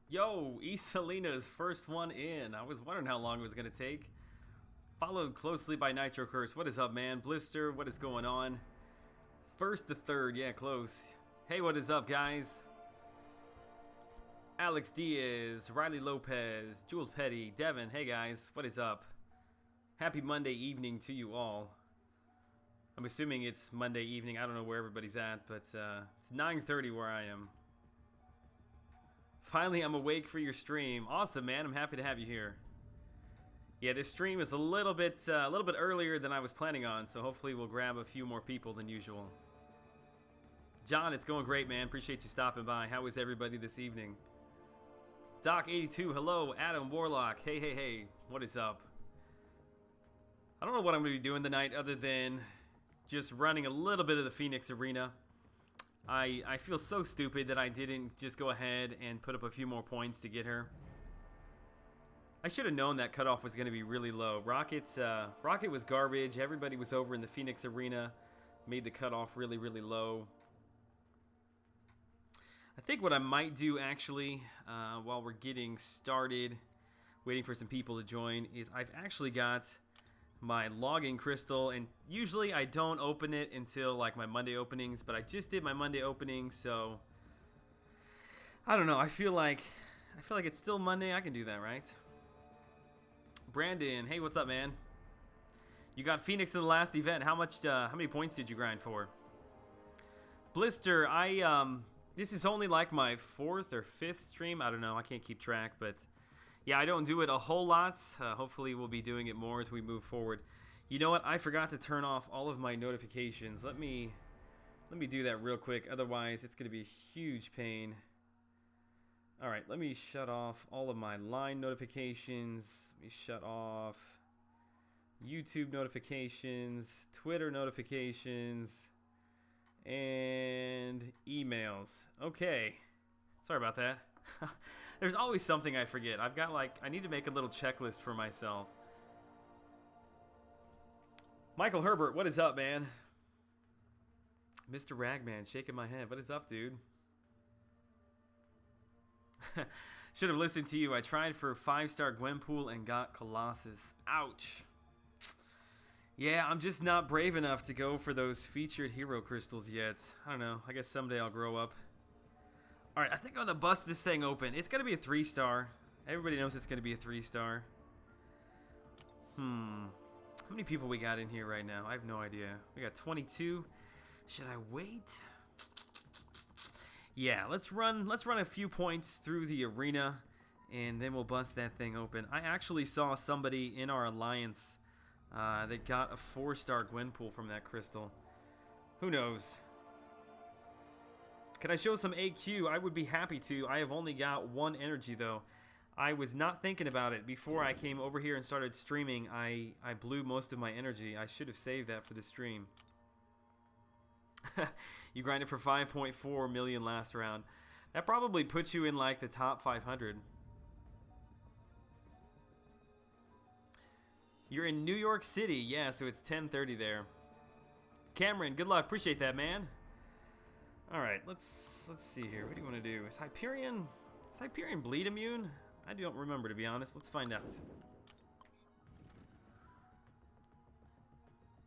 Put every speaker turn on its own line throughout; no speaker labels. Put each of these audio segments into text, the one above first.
Yo, Isalina's first one in. I was wondering how long it was going to take. Followed closely by Nitro Curse. What is up, man? Blister, what is going on? First to third, yeah, close. Hey, what is up, guys? Alex Diaz, Riley Lopez, Jules Petty, Devin, hey guys, what is up? Happy Monday evening to you all. I'm assuming it's Monday evening. I don't know where everybody's at, but it's 9:30 where I am. Finally, I'm awake for your stream. Awesome, man. I'm happy to have you here. Yeah, this stream is a little bit earlier than I was planning on, so hopefully we'll grab a few more people than usual. John, it's going great, man. Appreciate you stopping by. How is everybody this evening? Doc82, hello. Adam Warlock, hey. What is up? I don't know what I'm going to be doing tonight other than just running a little bit of the Phoenix Arena. I feel so stupid that I didn't just go ahead and put up a few more points to get her. I should have known that cutoff was going to be really low. Rocket was garbage. Everybody was over in the Phoenix Arena. Made the cutoff really, really low. I think what I might do actually, while we're getting started, waiting for some people to join, is I've actually got my logging crystal, and usually I don't open it until like my Monday openings, but I just did my Monday opening, so I don't know. I feel like it's still Monday. I can do that, right? Brandon, hey, what's up, man? You got Phoenix in the last event. How many points did you grind for? Blister, this is only like my 4th or 5th stream. I don't know. I can't keep track, but yeah, I don't do it a whole lot. Hopefully we'll be doing it more as we move forward. You know what? I forgot to turn off all of my notifications. Let me do that real quick. Otherwise, it's going to be a huge pain. All right, let me shut off all of my line notifications. Let me shut off YouTube notifications, Twitter notifications, and emails. Okay. Sorry about that. There's always something I forget. I need to make a little checklist for myself. Michael Herbert, what is up, man? Mr. Ragman, shaking my head. What is up, dude? Should have listened to you. I tried for 5-star Gwenpool and got Colossus. Ouch. Yeah, I'm just not brave enough to go for those featured hero crystals yet. I don't know. I guess someday I'll grow up. Alright, I think I'm going to bust this thing open. It's going to be a 3-star. Everybody knows it's going to be a 3-star. How many people we got in here right now? I have no idea. We got 22. Should I wait? Yeah, let's run a few points through the arena, and then we'll bust that thing open. I actually saw somebody in our alliance that got a 4-star Gwenpool from that crystal. Who knows? Can I show some AQ? I would be happy to. I have only got 1 energy, though. I was not thinking about it. Before I came over here and started streaming, I blew most of my energy. I should have saved that for the stream. You grinded for 5.4 million last round. That probably puts you in like the top 500. You're in New York City. Yeah, so it's 10:30 there. Cameron, good luck. Appreciate that, man. All right, let's see here. What do you want to do? Is Hyperion bleed immune? I don't remember, to be honest. Let's find out.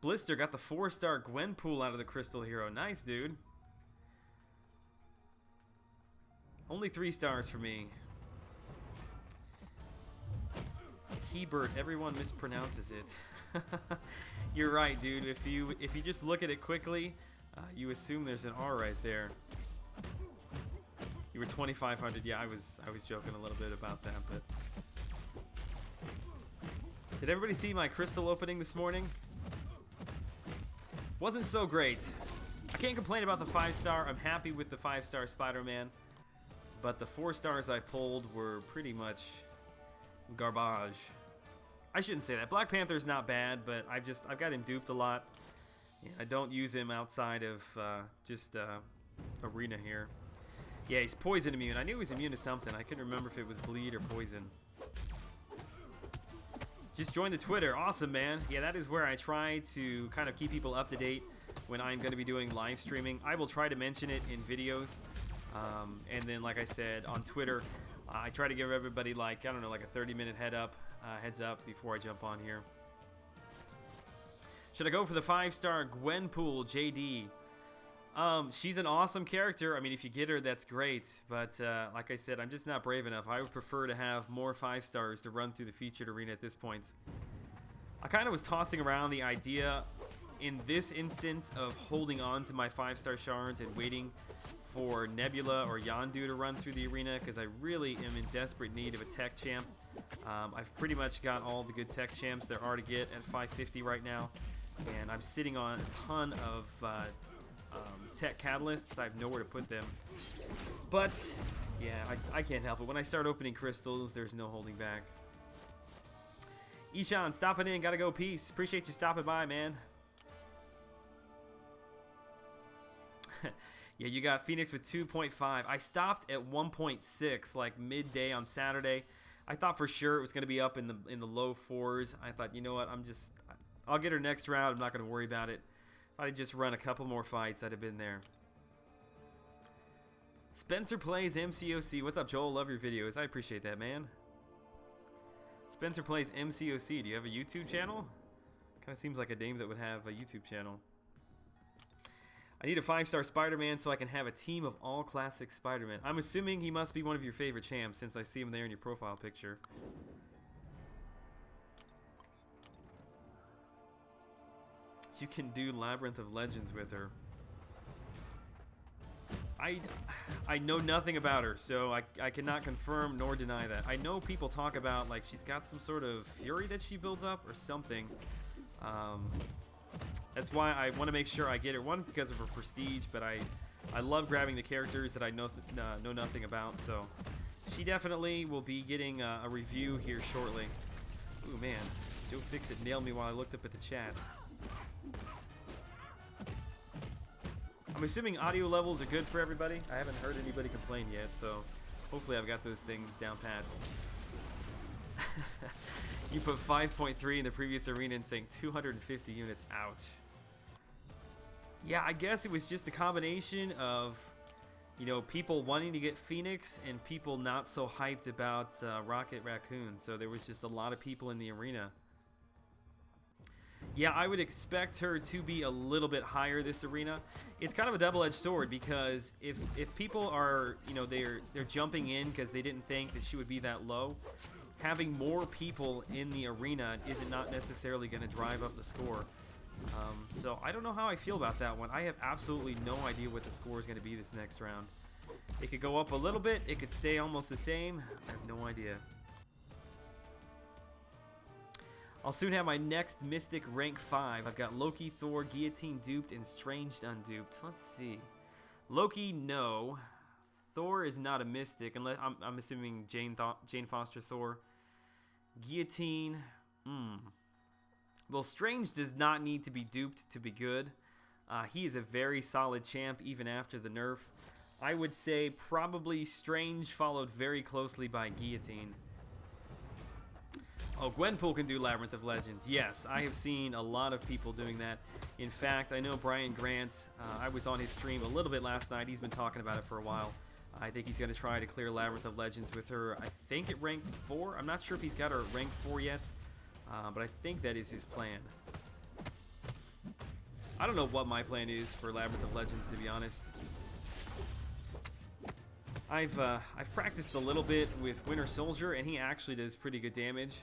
Blister got the 4-star Gwenpool out of the Crystal Hero. Nice, dude. Only 3 stars for me. Hebert, everyone mispronounces it. You're right, dude. If you just look at it quickly, you assume there's an R right there. You were 2,500. Yeah, I was joking a little bit about that, but did everybody see my crystal opening this morning? Wasn't so great. I can't complain about the 5-star. I'm happy with the 5-star Spider-Man, but the 4 stars I pulled were pretty much garbage. I shouldn't say that. Black Panther's not bad, but I've got him duped a lot. Yeah, I don't use him outside of just arena here. Yeah, he's poison immune. I knew he was immune to something. I couldn't remember if it was bleed or poison. Just join the Twitter. Awesome, man. Yeah, that is where I try to kind of keep people up to date when I'm going to be doing live streaming. I will try to mention it in videos. And then, like I said, on Twitter, I try to give everybody like, I don't know, like a 30-minute heads up before I jump on here. Should I go for the 5-star Gwenpool JD? She's an awesome character. I mean, if you get her, that's great. But like I said, I'm just not brave enough. I would prefer to have more 5 stars to run through the featured arena at this point. I kind of was tossing around the idea in this instance of holding on to my 5-star shards and waiting for Nebula or Yondu to run through the arena, because I really am in desperate need of a tech champ. I've pretty much got all the good tech champs there are to get at 550 right now, and I'm sitting on a ton of tech catalysts. I have nowhere to put them. But yeah, I can't help it. When I start opening crystals, there's no holding back. Ishan, stopping in. Gotta go. Peace. Appreciate you stopping by, man. Yeah, you got Phoenix with 2.5. I stopped at 1.6 like midday on Saturday. I thought for sure it was going to be up in the low 4s. I thought, you know what, I'll get her next round. I'm not going to worry about it. If I'd just run a couple more fights, I'd have been there. Spencer Plays MCOC. What's up, Joel? Love your videos. I appreciate that, man. Spencer Plays MCOC. Do you have a YouTube channel? Kind of seems like a name that would have a YouTube channel. I need a 5-star Spider-Man so I can have a team of all classic Spider-Man. I'm assuming he must be one of your favorite champs since I see him there in your profile picture. You can do Labyrinth of Legends with her. I know nothing about her, so I cannot confirm nor deny that. I know people talk about like she's got some sort of fury that she builds up or something. That's why I want to make sure I get her. One, because of her prestige, but I love grabbing the characters that I know nothing about. So she definitely will be getting a review here shortly. Ooh, man. Joe Fixit nailed me while I looked up at the chat. I'm assuming audio levels are good for everybody. I haven't heard anybody complain yet, so hopefully I've got those things down pat. You put 5.3 in the previous arena and saying 250 units. Ouch. Yeah, I guess it was just a combination of, you know, people wanting to get Phoenix and people not so hyped about Rocket Raccoon. So there was just a lot of people in the arena. Yeah, I would expect her to be a little bit higher this arena. It's kind of a double-edged sword because if people are, you know, they're jumping in because they didn't think that she would be that low, having more people in the arena isn't not necessarily going to drive up the score. So I don't know how I feel about that one. I have absolutely no idea what the score is going to be this next round. It could go up a little bit. It could stay almost the same. I have no idea. I'll soon have my next Mystic rank 5. I've got Loki, Thor, Guillotine duped, and Stranged unduped. Let's see. Loki, no. Thor is not a Mystic, unless I'm assuming Jane Foster Thor. Guillotine, Well, Strange does not need to be duped to be good. He is a very solid champ even after the nerf. I would say probably Strange followed very closely by Guillotine. Oh, Gwenpool can do Labyrinth of Legends. Yes, I have seen a lot of people doing that. In fact, I know Brian Grant, I was on his stream a little bit last night. He's been talking about it for a while. I think he's going to try to clear Labyrinth of Legends with her, I think at rank 4. I'm not sure if he's got her at rank 4 yet, but I think that is his plan. I don't know what my plan is for Labyrinth of Legends, to be honest. I've practiced a little bit with Winter Soldier, and he actually does pretty good damage.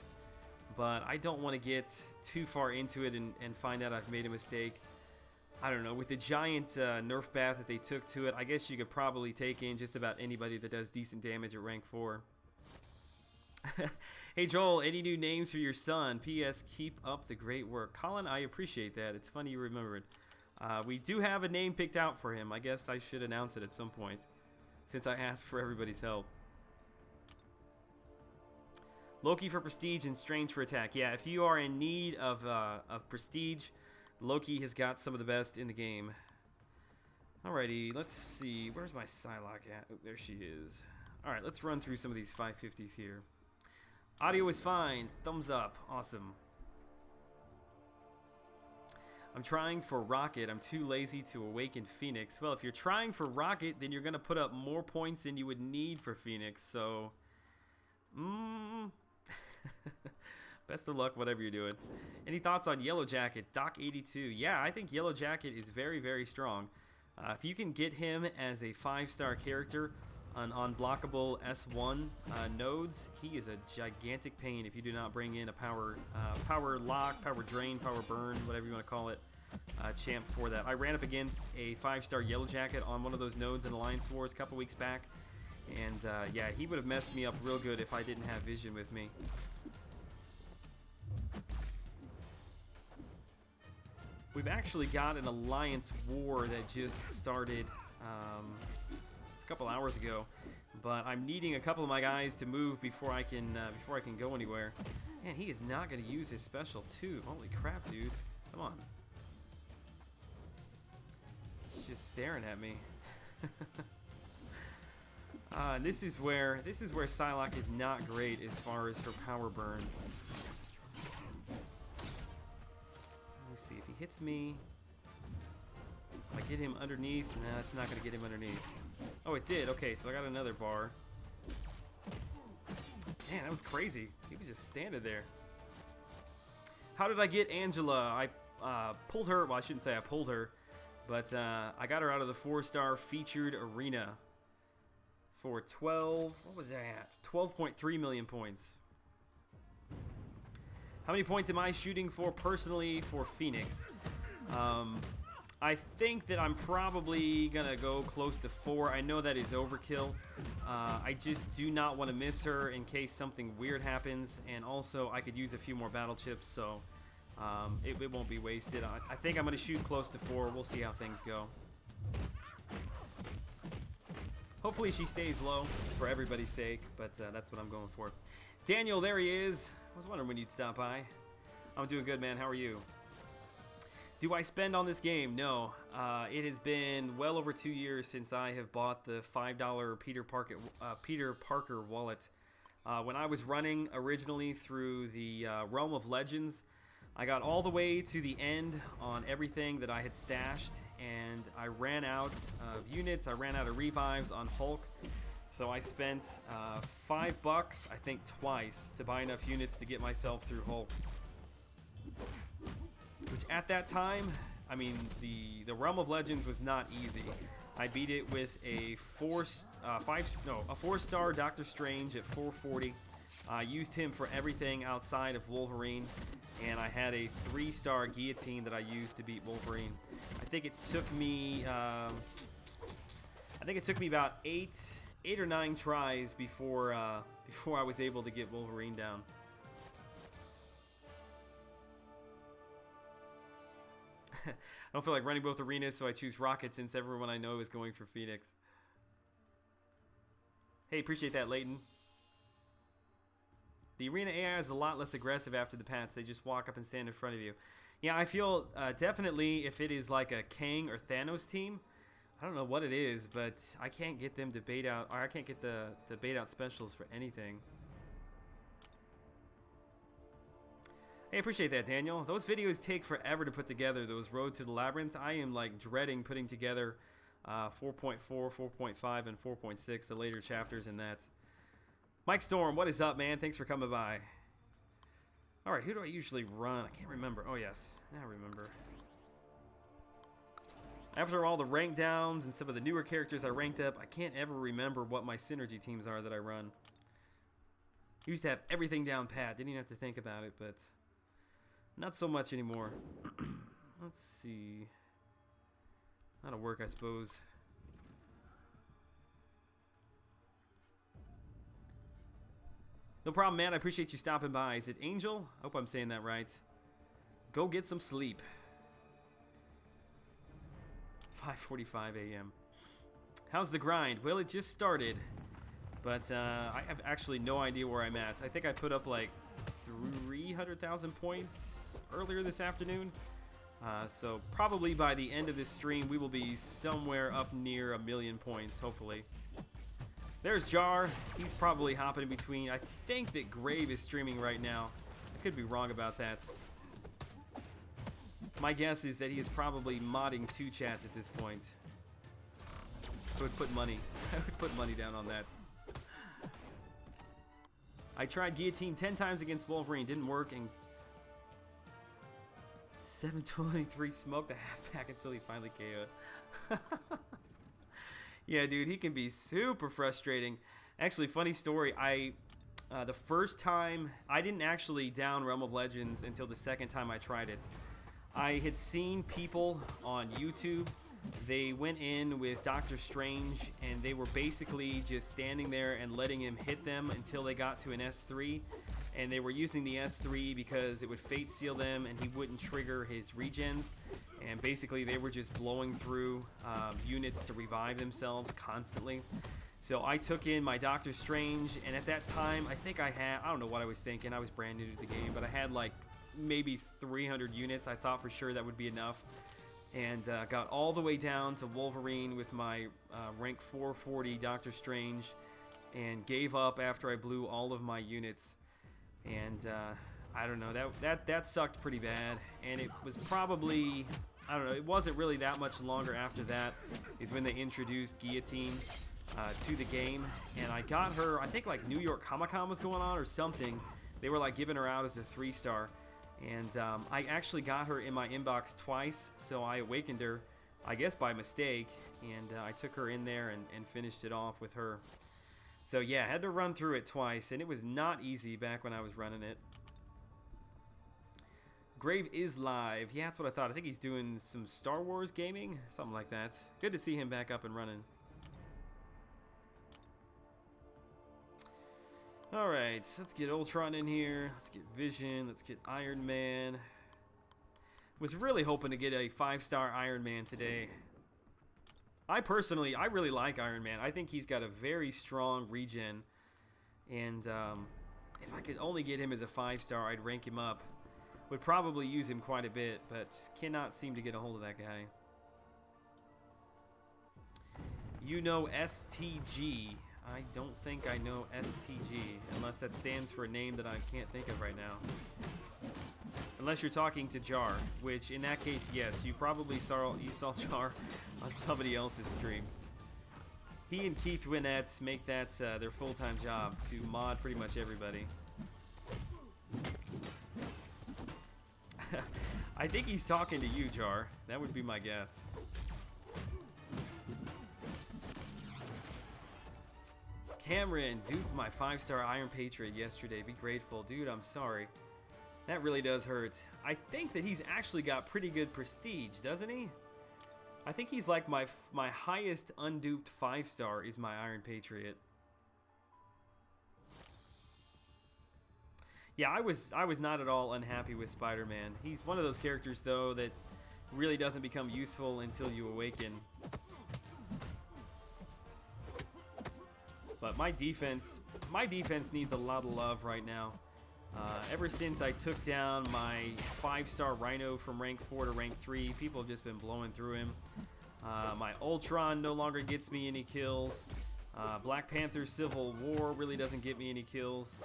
But I don't want to get too far into it and find out I've made a mistake. I don't know, with the giant nerf bath that they took to it, I guess you could probably take in just about anybody that does decent damage at rank 4. Hey Joel, any new names for your son? P.S. Keep up the great work. Colin, I appreciate that. It's funny you remembered. We do have a name picked out for him. I guess I should announce it at some point, since I asked for everybody's help. Loki for prestige and Strange for attack. Yeah, if you are in need of prestige, Loki has got some of the best in the game. Alrighty, let's see. Where's my Psylocke at? Oh, there she is. Alright, let's run through some of these 550s here. Audio is fine. Thumbs up. Awesome. I'm trying for Rocket. I'm too lazy to awaken Phoenix. Well, if you're trying for Rocket, then you're going to put up more points than you would need for Phoenix. So Best of luck, whatever you're doing. Any thoughts on Yellow Jacket, Doc82? Yeah, I think Yellow Jacket is very, very strong. If you can get him as a 5-star character on unblockable S1 nodes, he is a gigantic pain if you do not bring in a power lock, power drain, power burn, whatever you want to call it, champ for that. I ran up against a 5-star Yellow Jacket on one of those nodes in Alliance Wars a couple weeks back, and yeah, he would have messed me up real good if I didn't have Vision with me. We've actually got an Alliance War that just started just a couple hours ago, but I'm needing a couple of my guys to move before I can go anywhere. Man, he is not going to use his special too. Holy crap, dude! Come on. He's just staring at me. This is where Psylocke is not great as far as her power burn. Let me see if he hits me. If I get him underneath, nah, it's not going to get him underneath. Oh, it did. Okay, so I got another bar. Man, that was crazy. He was just standing there. How did I get Angela? I pulled her. Well, I shouldn't say I pulled her, but I got her out of the 4-star featured arena for 12. What was that at? 12.3 million points. How many points am I shooting for personally for Phoenix? I think that I'm probably gonna go close to 4. I know that is overkill. I just do not want to miss her in case something weird happens, and also I could use a few more battle chips, so it won't be wasted. I think I'm gonna shoot close to 4. We'll see how things go. Hopefully she stays low for everybody's sake, but that's what I'm going for. Daniel, there he is. I was wondering when you'd stop by. I'm doing good, man. How are you? Do I spend on this game? No. It has been well over 2 years since I have bought the $5 Peter Parker wallet. When I was running originally through the Realm of Legends, I got all the way to the end on everything that I had stashed, and I ran out of units. I ran out of revives on Hulk. So I spent $5, I think twice, to buy enough units to get myself through Hulk. Which at that time, I mean, the Realm of Legends was not easy. I beat it with a 4-star Doctor Strange at 440. I used him for everything outside of Wolverine, and I had a 3-star Guillotine that I used to beat Wolverine. I think it took me about 8 or 9 tries before I was able to get Wolverine down. I don't feel like running both arenas, so I choose Rocket since everyone I know is going for Phoenix. Hey, appreciate that, Leighton. The arena AI is a lot less aggressive after the patch. They just walk up and stand in front of you. Yeah, I feel definitely if it is like a Kang or Thanos team, I don't know what it is, but I can't get them to bait out, or I can't get to bait out specials for anything. Hey, appreciate that, Daniel. Those videos take forever to put together, those Road to the Labyrinth. I am like dreading putting together 4.4, 4.5, and 4.6, the later chapters in that. Mike Storm, what is up, man? Thanks for coming by. All right, who do I usually run? I can't remember. Oh, yes. Now I remember. After all the rank downs and some of the newer characters I ranked up, I can't ever remember what my synergy teams are that I run. Used to have everything down pat. Didn't even have to think about it, but not so much anymore. Let's see. That'll work, I suppose. No problem, man. I appreciate you stopping by. Is it Angel? I hope I'm saying that right. Go get some sleep. 5:45 a.m. How's the grind? Well, it just started, but I have actually no idea where I'm at. I think I put up like 300,000 points earlier this afternoon. So probably by the end of this stream, we will be somewhere up near 1 million points, hopefully. There's Jar. He's probably hopping in between. I think that Grave is streaming right now. I could be wrong about that. My guess is that he is probably modding 2 chats at this point. I would put money. I would put money down on that. I tried guillotine 10 times against Wolverine, didn't work, and 723 smoked a half pack until he finally KO'd. Yeah, dude, he can be super frustrating. Actually, funny story, the first time, I didn't actually down Realm of Legends until the second time I tried it. I had seen people on YouTube, they went in with Doctor Strange, and they were basically just standing there and letting him hit them until they got to an S3. And they were using the S3 because it would fate seal them and he wouldn't trigger his regens. And basically they were just blowing through units to revive themselves constantly. So I took in my Doctor Strange, and at that time I think I don't know what I was thinking, I was brand new to the game, but I had like maybe 300 units. I thought for sure that would be enough. And got all the way down to Wolverine with my rank 440 Doctor Strange, and gave up after I blew all of my units. And I don't know, that sucked pretty bad. And it was probably, I don't know, it wasn't really that much longer after that is when they introduced guillotine to the game. And I got her, I think like New York Comic-Con was going on or something. They were like giving her out as a 3-star. And I actually got her in my inbox twice, so I awakened her, I guess by mistake, and I took her in there and finished it off with her. So yeah, I had to run through it twice, and it was not easy back when I was running it. Grave is live. Yeah, that's what I thought. I think he's doing some Star Wars gaming, something like that. Good to see him back up and running. Alright, let's get Ultron in here. Let's get Vision. Let's get Iron Man. Was really hoping to get a 5-star Iron Man today. I really like Iron Man. I think he's got a very strong regen. And if I could only get him as a 5-star, I'd rank him up. Would probably use him quite a bit, but just cannot seem to get a hold of that guy. You know STG. I don't think I know STG, unless that stands for a name that I can't think of right now. Unless you're talking to Jar, which in that case, yes, you probably saw Jar on somebody else's stream. He and Keith Winnetts make that their full-time job to mod pretty much everybody. I think he's talking to you, Jar. That would be my guess. Cameron, dude, my 5-star Iron Patriot yesterday. Be grateful. Dude, I'm sorry. That really does hurt. I think that he's actually got pretty good prestige, doesn't he? I think he's like my highest unduped 5-star is my Iron Patriot. Yeah, I was not at all unhappy with Spider-Man. He's one of those characters, though, that really doesn't become useful until you awaken. But my defense needs a lot of love right now. Ever since I took down my 5-star Rhino from rank 4 to rank 3, people have just been blowing through him. My Ultron no longer gets me any kills. Black Panther Civil War really doesn't get me any kills.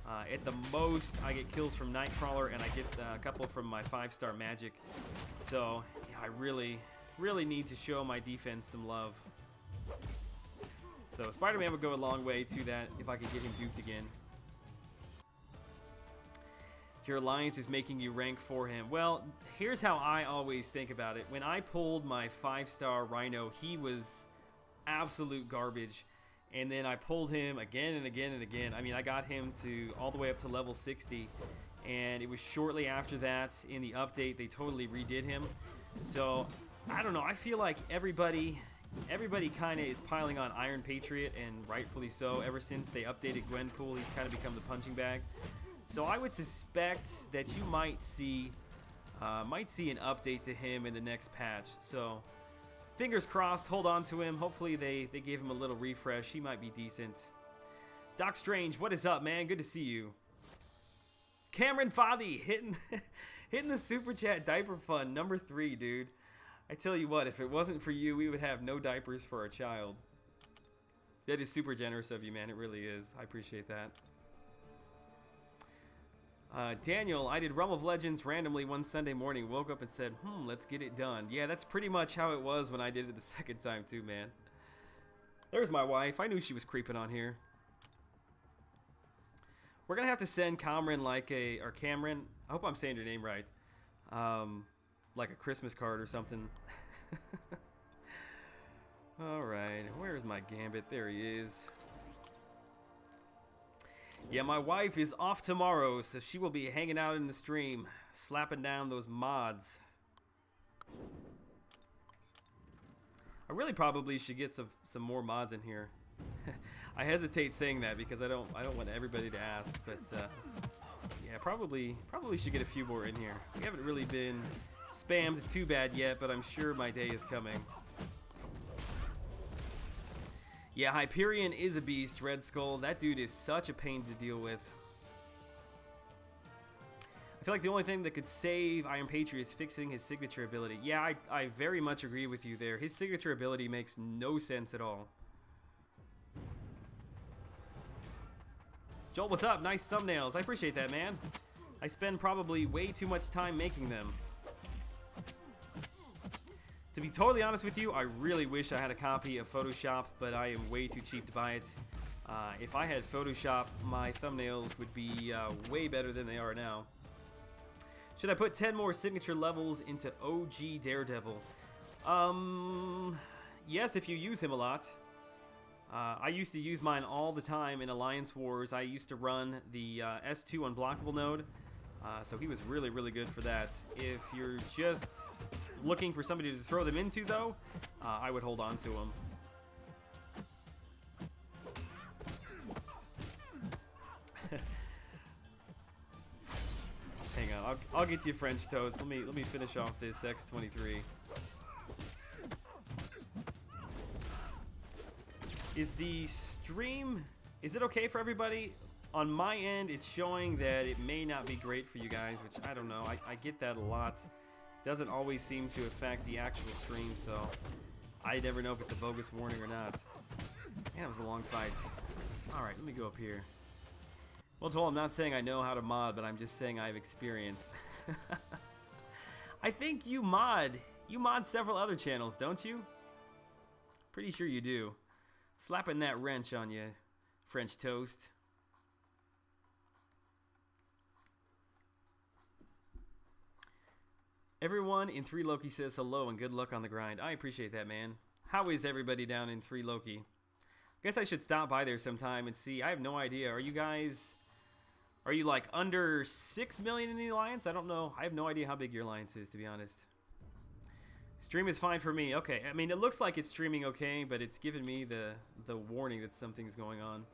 At the most, I get kills from Nightcrawler, and I get a couple from my 5-star Magic. So, yeah, I really need to show my defense some love. So Spider-Man would go a long way to that if I could get him duped again. Your alliance is making you rank for him. Well, here's how I always think about it. When I pulled my 5-star Rhino, he was absolute garbage. And then I pulled him again and again and again. I mean, I got him to all the way up to level 60. And it was shortly after that in the update, they totally redid him. So, I don't know. I feel like everybody kind of is piling on Iron Patriot, and rightfully so. Ever since they updated Gwenpool, he's kind of become the punching bag. So I would suspect that you might see an update to him in the next patch. So fingers crossed, hold on to him. Hopefully they gave him a little refresh. He might be decent. Doc Strange, what is up, man? Good to see you. Cameron Foddy hitting the super chat diaper fund number 3, dude. I tell you what, if it wasn't for you, we would have no diapers for our child. That is super generous of you, man. It really is. I appreciate that. Daniel, I did Realm of Legends randomly one Sunday morning. Woke up and said, let's get it done. Yeah, that's pretty much how it was when I did it the second time too, man. There's my wife. I knew she was creeping on here. We're gonna have to send Cameron or Cameron. I hope I'm saying your name right. Like a Christmas card or something. All right, where's my Gambit? There he is. Yeah, my wife is off tomorrow, so she will be hanging out in the stream, slapping down those mods. I really probably should get some more mods in here. I hesitate saying that because I don't want everybody to ask, but yeah, probably should get a few more in here. We haven't really been spammed too bad yet, but I'm sure my day is coming. Yeah, Hyperion is a beast, Red Skull. That dude is such a pain to deal with. I feel like the only thing that could save Iron Patriot is fixing his signature ability. Yeah, I very much agree with you there. His signature ability makes no sense at all. Joel, what's up? Nice thumbnails. I appreciate that, man. I spend probably way too much time making them. To be totally honest with you, I really wish I had a copy of Photoshop, but I am way too cheap to buy it. If I had Photoshop, my thumbnails would be way better than they are now. Should I put 10 more signature levels into OG Daredevil? Yes, if you use him a lot. I used to use mine all the time in Alliance Wars. I used to run the S2 unblockable node, so he was really, really good for that. If you're just looking for somebody to throw them into, though, I would hold on to him. Hang on, I'll get you French toast. Let me finish off this X23. Is the stream, is it okay for everybody? On my end, it's showing that it may not be great for you guys, which I don't know. I get that a lot. Doesn't always seem to affect the actual stream, so I never know if it's a bogus warning or not. Man, it was a long fight. Alright, let me go up here. Well, Joel, I'm not saying I know how to mod, but I'm just saying I have experience. I think you mod several other channels, don't you? Pretty sure you do. Slapping that wrench on you, French toast. Everyone in 3 Loki says hello and good luck on the grind. I appreciate that, man. How is everybody down in 3 Loki? Guess I should stop by there sometime and see. I have no idea. Are you like under 6 million in the alliance? I don't know. I have no idea how big your alliance is, to be honest. Stream is fine for me. Okay, I mean, it looks like it's streaming okay, but it's giving me the warning that something's going on.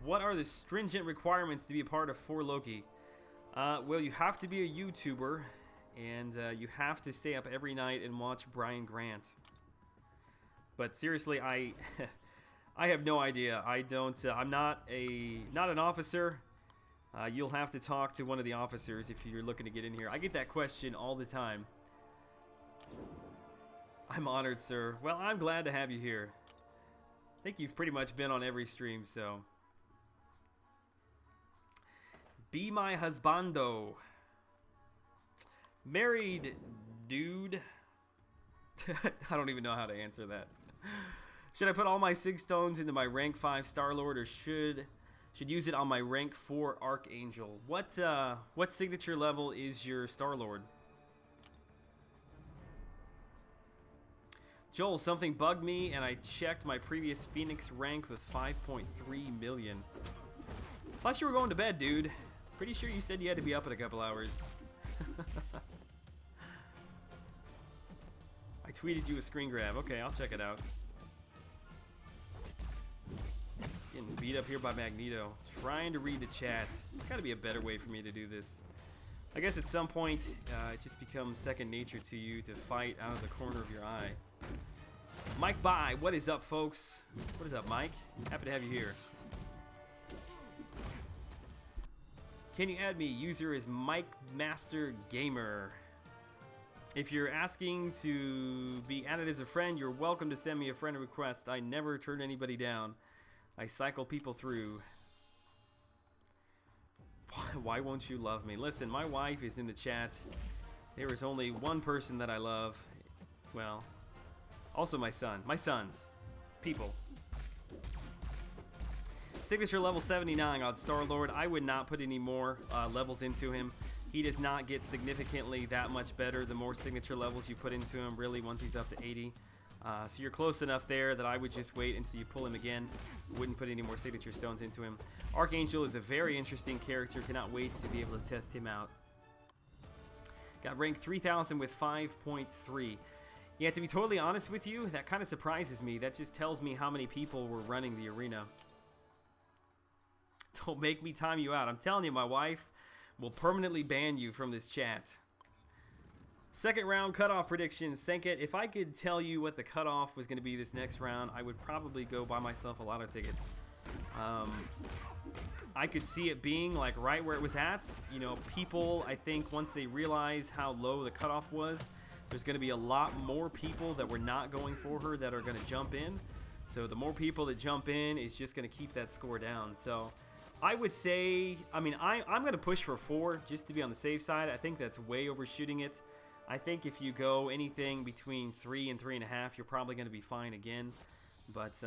What are the stringent requirements to be a part of 4 Loki? Well, you have to be a YouTuber, and you have to stay up every night and watch Brian Grant. But seriously, I have no idea. I don't. I'm not an officer. You'll have to talk to one of the officers if you're looking to get in here. I get that question all the time. I'm honored, sir. Well, I'm glad to have you here. I think you've pretty much been on every stream, so. Be my husbando. Married dude. I don't even know how to answer that. Should I put all my Sig Stones into my rank 5 Star-Lord, or should use it on my rank 4 Archangel? What signature level is your Star-Lord? Joel, something bugged me and I checked my previous Phoenix rank with 5.3 million. Thought you were going to bed, dude. Pretty sure you said you had to be up in a couple hours. I tweeted you a screen grab. Okay, I'll check it out. Getting beat up here by Magneto. Trying to read the chat. There's got to be a better way for me to do this. I guess at some point, it just becomes second nature to you to fight out of the corner of your eye. Mike Bye, what is up, folks? What is up, Mike? Happy to have you here. Can you add me? User is Mike Master Gamer. If you're asking to be added as a friend, you're welcome to send me a friend request. I never turn anybody down. I cycle people through. Why won't you love me? Listen, my wife is in the chat. There is only one person that I love. Well, also my son. My sons. People. Signature level 79 on Star-Lord. I would not put any more levels into him. He does not get significantly that much better the more signature levels you put into him, really, once he's up to 80. So you're close enough there that I would just wait until you pull him again. Wouldn't put any more signature stones into him. Archangel is a very interesting character. Cannot wait to be able to test him out. Got rank 3000 with 5.3. Yeah, to be totally honest with you, that kind of surprises me. That just tells me how many people were running the arena. Don't make me time you out. I'm telling you, my wife will permanently ban you from this chat. Second round cutoff predictions. Senket, if I could tell you what the cutoff was going to be this next round, I would probably go buy myself a lotto ticket. I could see it being like right where it was at. You know, people, I think once they realize how low the cutoff was, there's going to be a lot more people that were not going for her that are going to jump in. So the more people that jump in is just going to keep that score down. So I would say, I mean, I'm going to push for 4 just to be on the safe side. I think that's way overshooting it. I think if you go anything between 3 and 3.5, you're probably going to be fine again. But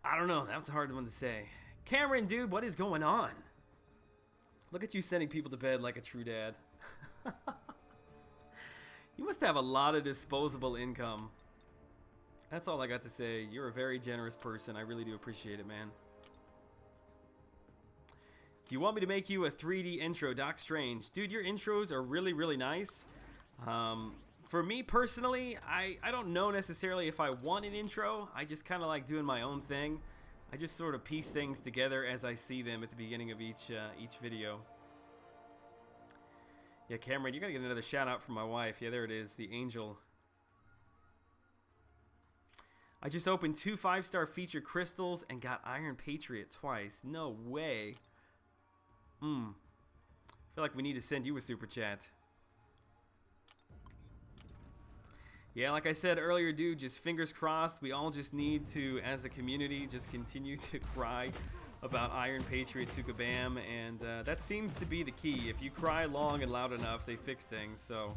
I don't know. That's a hard one to say. Cameron, dude, what is going on? Look at you sending people to bed like a true dad. You must have a lot of disposable income. That's all I got to say. You're a very generous person. I really do appreciate it, man. Do you want me to make you a 3D intro, Doc Strange? Dude, your intros are really, really nice. For me personally, I don't know necessarily if I want an intro. I just kind of like doing my own thing. I just sort of piece things together as I see them at the beginning of each video. Yeah, Cameron, you're going to get another shout out from my wife. Yeah, there it is, the angel. I just opened 2 5-star feature crystals and got Iron Patriot twice. No way. I feel like we need to send you a super chat. Yeah, like I said earlier, dude, just fingers crossed. We all just need to, as a community, just continue to cry about Iron Patriot to Kabam, and that seems to be the key. If you cry long and loud enough, they fix things. So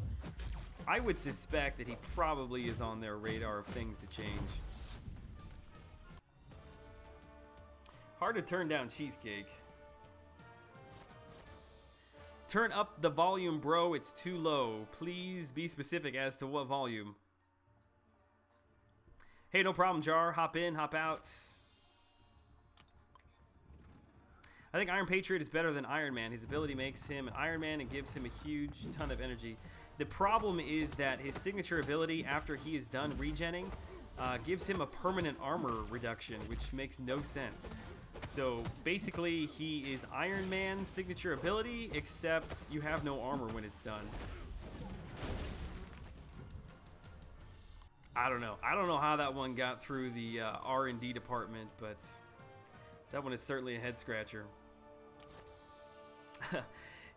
I would suspect that he probably is on their radar of things to change. Hard to turn down cheesecake. Turn up the volume, bro. It's too low. Please be specific as to what volume. Hey, no problem, Jar. Hop in, hop out. I think Iron Patriot is better than Iron Man. His ability makes him an Iron Man and gives him a huge ton of energy. The problem is that his signature ability, after he is done regenning, gives him a permanent armor reduction, which makes no sense. So basically, he is Iron Man's signature ability, except you have no armor when it's done. I don't know. I don't know how that one got through the R&D department, but that one is certainly a head scratcher.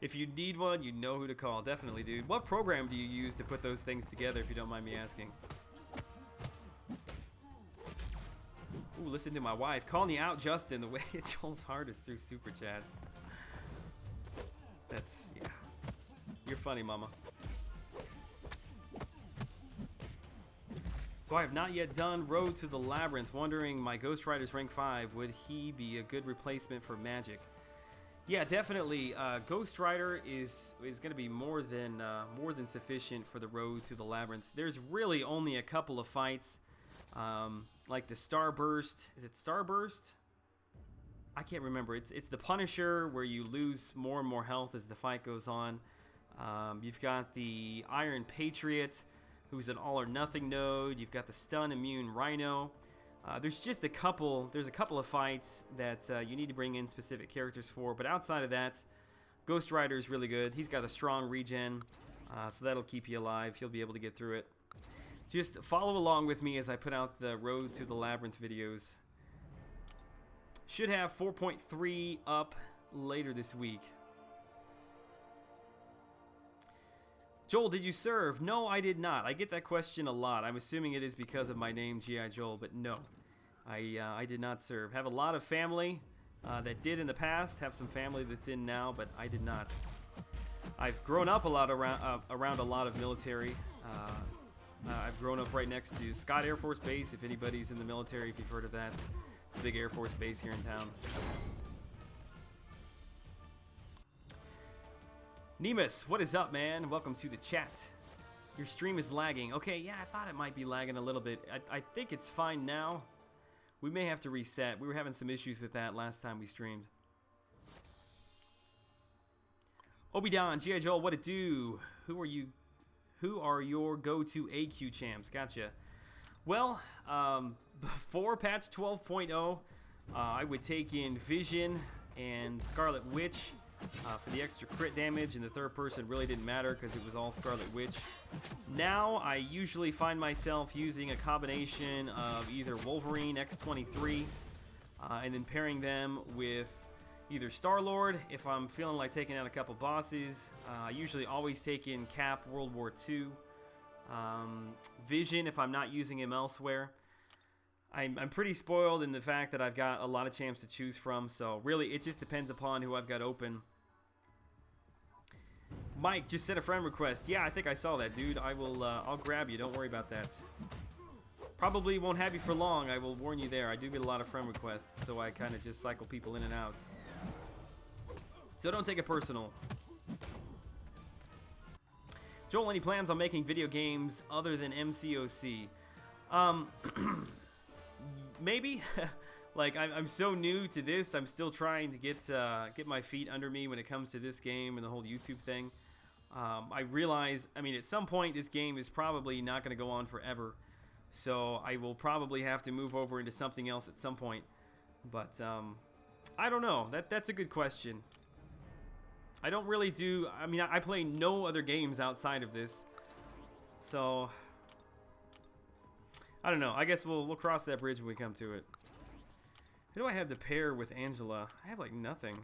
If you need one, you know who to call. Definitely, dude. What program do you use to put those things together, if you don't mind me asking? Ooh, listen to my wife. Calling you out, Justin, the way it Joel's heart is through super chats. That's, yeah. You're funny, mama. So I have not yet done Road to the Labyrinth. Wondering, my Ghost Rider's rank 5, would he be a good replacement for Magic? Yeah, definitely. Ghost Rider is going to be more than sufficient for the Road to the Labyrinth. There's really only a couple of fights. Like the Starburst. Is it Starburst? I can't remember. It's the Punisher, where you lose more and more health as the fight goes on. You've got the Iron Patriot, who's an all or nothing node. You've got the stun immune Rhino. There's a couple of fights that you need to bring in specific characters for, but outside of that, Ghost Rider is really good. He's got a strong regen, so that'll keep you alive. He'll be able to get through it. Just follow along with me as I put out the Road to the Labyrinth videos. Should have 4.3 up later this week. Joel, did you serve? No, I did not. I get that question a lot. I'm assuming it is because of my name, G.I. Joel, but no. I did not serve. Have a lot of family that did in the past. Have some family that's in now, but I did not. I've grown up a lot around a lot of military. I've grown up right next to Scott Air Force Base, if anybody's in the military, if you've heard of that. It's a big Air Force base here in town. Nemus, what is up, man? Welcome to the chat. Your stream is lagging. Okay, yeah, I thought it might be lagging a little bit. I think it's fine now. We may have to reset. We were having some issues with that last time we streamed. Obidon, G.I. Joel, what it do? Who are you? Who are your go-to AQ champs? Gotcha. Well, before patch 12.0, I would take in Vision and Scarlet Witch for the extra crit damage, and the third person really didn't matter because it was all Scarlet Witch. Now I usually find myself using a combination of either Wolverine X-23 and then pairing them with either Star-Lord if I'm feeling like taking out a couple bosses. I usually always take in Cap, World War II. Vision if I'm not using him elsewhere. I'm pretty spoiled in the fact that I've got a lot of champs to choose from, so really it just depends upon who I've got open. Mike just sent a friend request. Yeah, I think I saw that, dude. I'll grab you. Don't worry about that. Probably won't have you for long. I will warn you there. I do get a lot of friend requests, so I kind of just cycle people in and out. So don't take it personal. Joel, any plans on making video games other than MCOC? Maybe. Like, I'm so new to this. I'm still trying to get my feet under me when it comes to this game and the whole YouTube thing. I realize, I mean, at some point this game is probably not going to go on forever. So I will probably have to move over into something else at some point. But I don't know. That's a good question. I don't really do... I mean, I play no other games outside of this. So... I don't know. I guess we'll cross that bridge when we come to it. Who do I have to pair with Angela? I have, like, nothing.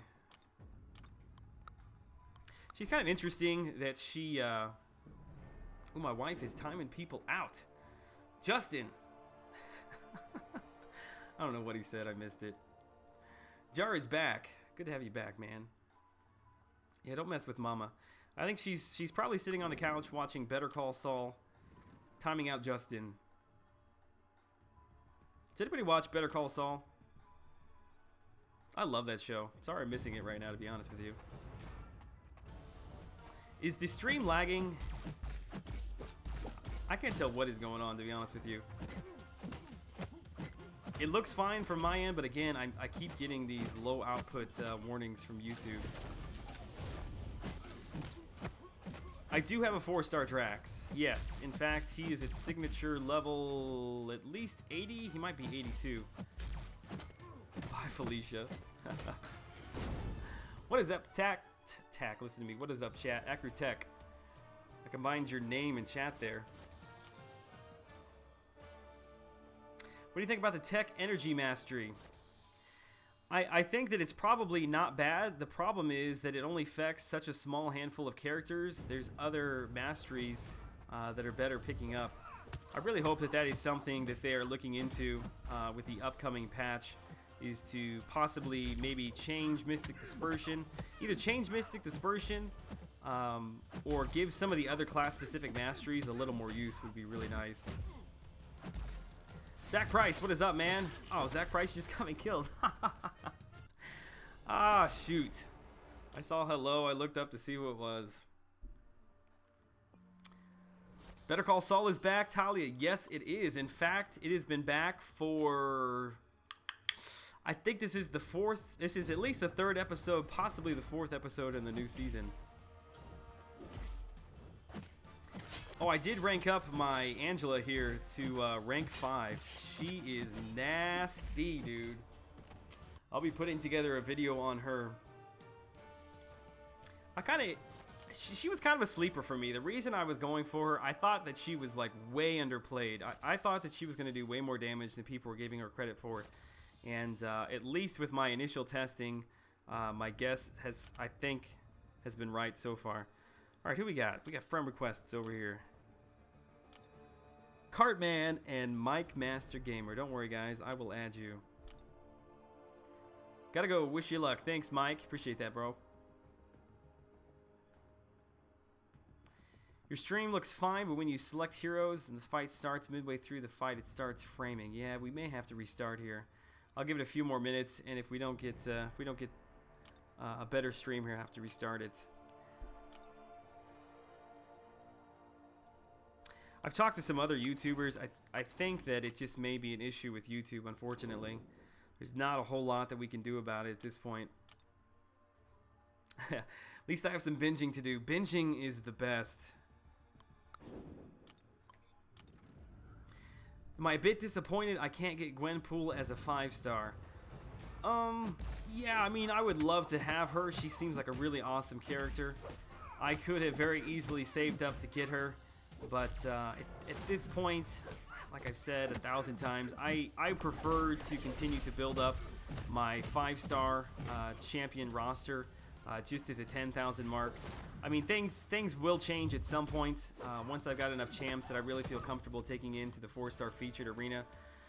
She's kind of interesting that she... Oh, my wife is timing people out. Justin! I don't know what he said. I missed it. Jar is back. Good to have you back, man. Yeah, don't mess with Mama. I think she's probably sitting on the couch watching Better Call Saul, timing out Justin. Does anybody watch Better Call Saul? I love that show. Sorry I'm missing it right now, to be honest with you. Is the stream lagging? I can't tell what is going on, to be honest with you. It looks fine from my end, but again, I keep getting these low output warnings from YouTube. I do have a 4-star Drax. Yes, in fact, he is at signature level at least 80. He might be 82. Bye, Felicia. What is up, Tac? Listen to me. What is up, chat? Acrotech. I combined your name and chat there. What do you think about the Tech Energy Mastery? I think that it's probably not bad. The problem is that it only affects such a small handful of characters. There's other masteries that are better picking up. I really hope that that is something that they are looking into with the upcoming patch, is to possibly maybe change Mystic Dispersion. Either change Mystic Dispersion or give some of the other class-specific masteries a little more use would be really nice. Zach Price, what is up, man? Oh, Zach Price just got me killed. Ah, shoot. I saw hello. I looked up to see who it was. Better Call Saul is back, Talia. Yes, it is. In fact, it has been back for... I think this is the fourth... This is at least the third episode, possibly the fourth episode in the new season. Oh, I did rank up my Angela here to rank 5. She is nasty, dude. I'll be putting together a video on her. She was kind of a sleeper for me. The reason I was going for her, I thought that she was like way underplayed. I thought that she was going to do way more damage than people were giving her credit for. And at least with my initial testing, my guess I think has been right so far. All right, who we got? We got friend requests over here. Cartman and Mike Master Gamer. Don't worry, guys. I will add you. Gotta go. Wish you luck. Thanks, Mike. Appreciate that, bro. Your stream looks fine, but when you select heroes and the fight starts midway through the fight, it starts framing. Yeah, we may have to restart here. I'll give it a few more minutes, and if we don't get a better stream here, I have to restart it. I've talked to some other YouTubers. I think that it just may be an issue with YouTube, unfortunately. There's not a whole lot that we can do about it at this point. At least I have some binging to do. Binging is the best. Am I a bit disappointed I can't get Gwenpool as a 5-star? Yeah, I mean, I would love to have her. She seems like a really awesome character. I could have very easily saved up to get her, but at this point, like I've said 1,000 times, I prefer to continue to build up my 5-star champion roster just at the 10,000 mark. I mean, things will change at some point once I've got enough champs that I really feel comfortable taking into the 4-star featured arena,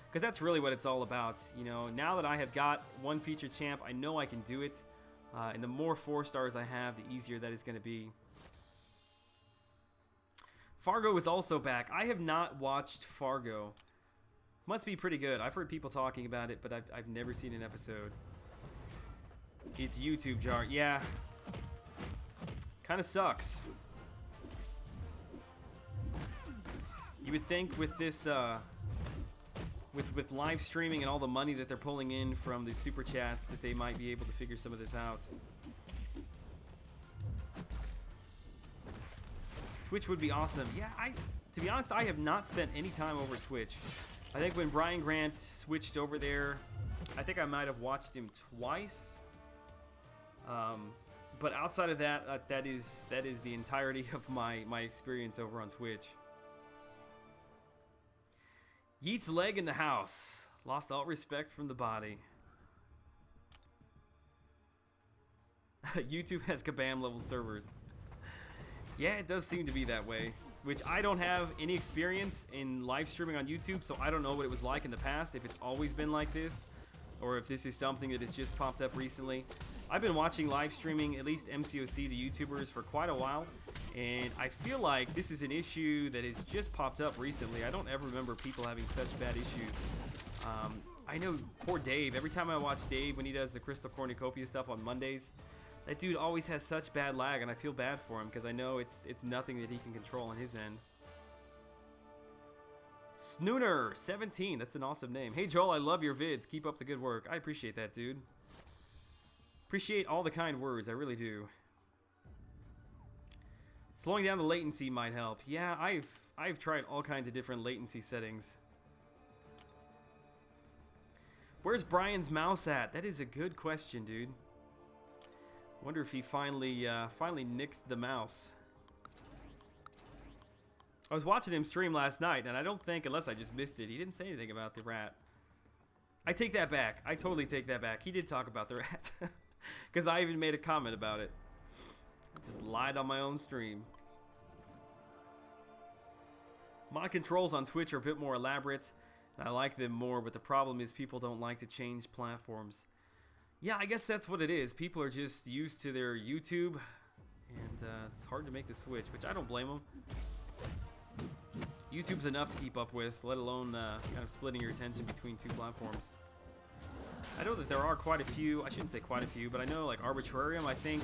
because that's really what it's all about. You know, now that I have got one featured champ, I know I can do it, and the more 4-stars I have, the easier that is going to be. Fargo is also back. I have not watched Fargo. Must be pretty good. I've heard people talking about it, but I've never seen an episode. It's YouTube jar. Yeah. Kind of sucks. You would think with this, with live streaming and all the money that they're pulling in from the super chats, that they might be able to figure some of this out. Twitch would be awesome. Yeah, to be honest, I have not spent any time over Twitch. I think when Brian Grant switched over there, I think I might have watched him twice. But outside of that, that is the entirety of my experience over on Twitch. Yeet's leg in the house. Lost all respect from the body. YouTube has Kabam level servers. Yeah, it does seem to be that way. Which I don't have any experience in live streaming on YouTube, so I don't know what it was like in the past, if it's always been like this, or if this is something that has just popped up recently. I've been watching live streaming, at least MCOC, the YouTubers, for quite a while, and I feel like this is an issue that has just popped up recently. I don't ever remember people having such bad issues. I know poor Dave. Every time I watch Dave when he does the Crystal Cornucopia stuff on Mondays, that dude always has such bad lag, and I feel bad for him because I know it's nothing that he can control on his end. Snooner17, that's an awesome name. Hey Joel, I love your vids. Keep up the good work. I appreciate that, dude. Appreciate all the kind words, I really do. Slowing down the latency might help. Yeah, I've tried all kinds of different latency settings. Where's Brian's mouse at? That is a good question, dude. Wonder if he finally nixed the mouse. I was watching him stream last night, and I don't think, unless I just missed it, he didn't say anything about the rat. I take that back. I totally take that back. He did talk about the rat. Because I even made a comment about it. I just lied on my own stream. My controls on Twitch are a bit more elaborate, and I like them more, but the problem is people don't like to change platforms. Yeah, I guess that's what it is. People are just used to their YouTube, and it's hard to make the switch, which I don't blame them. YouTube's enough to keep up with, let alone kind of splitting your attention between two platforms. I know that there are quite a few, I shouldn't say quite a few, but I know like Arbitrarium, I think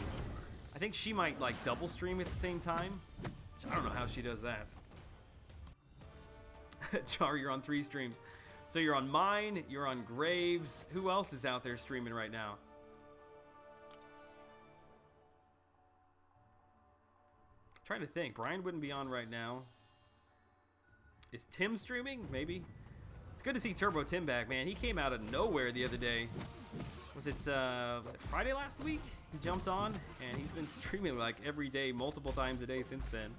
she might like double stream at the same time. Which I don't know how she does that. Char, you're on 3 streams. So you're on mine, you're on Graves. Who else is out there streaming right now? I'm trying to think. Brian wouldn't be on right now. Is Tim streaming? Maybe. It's good to see Turbo Tim back, man. He came out of nowhere the other day. Was it Friday last week? He jumped on, and he's been streaming like every day, multiple times a day since then.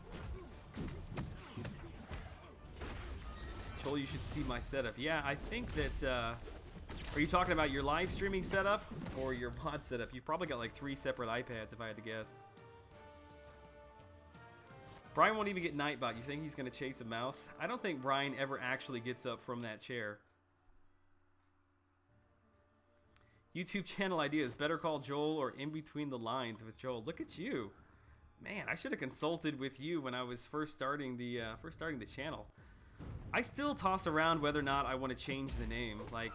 Joel, you should see my setup. Yeah, I think that, are you talking about your live streaming setup or your mod setup? You've probably got like 3 separate iPads if I had to guess. Brian won't even get Nightbot. You think he's going to chase a mouse? I don't think Brian ever actually gets up from that chair. YouTube channel ideas. Better Call Joel or In Between the Lines with Joel. Look at you. Man, I should have consulted with you when I was first starting the channel. I still toss around whether or not I want to change the name. Like,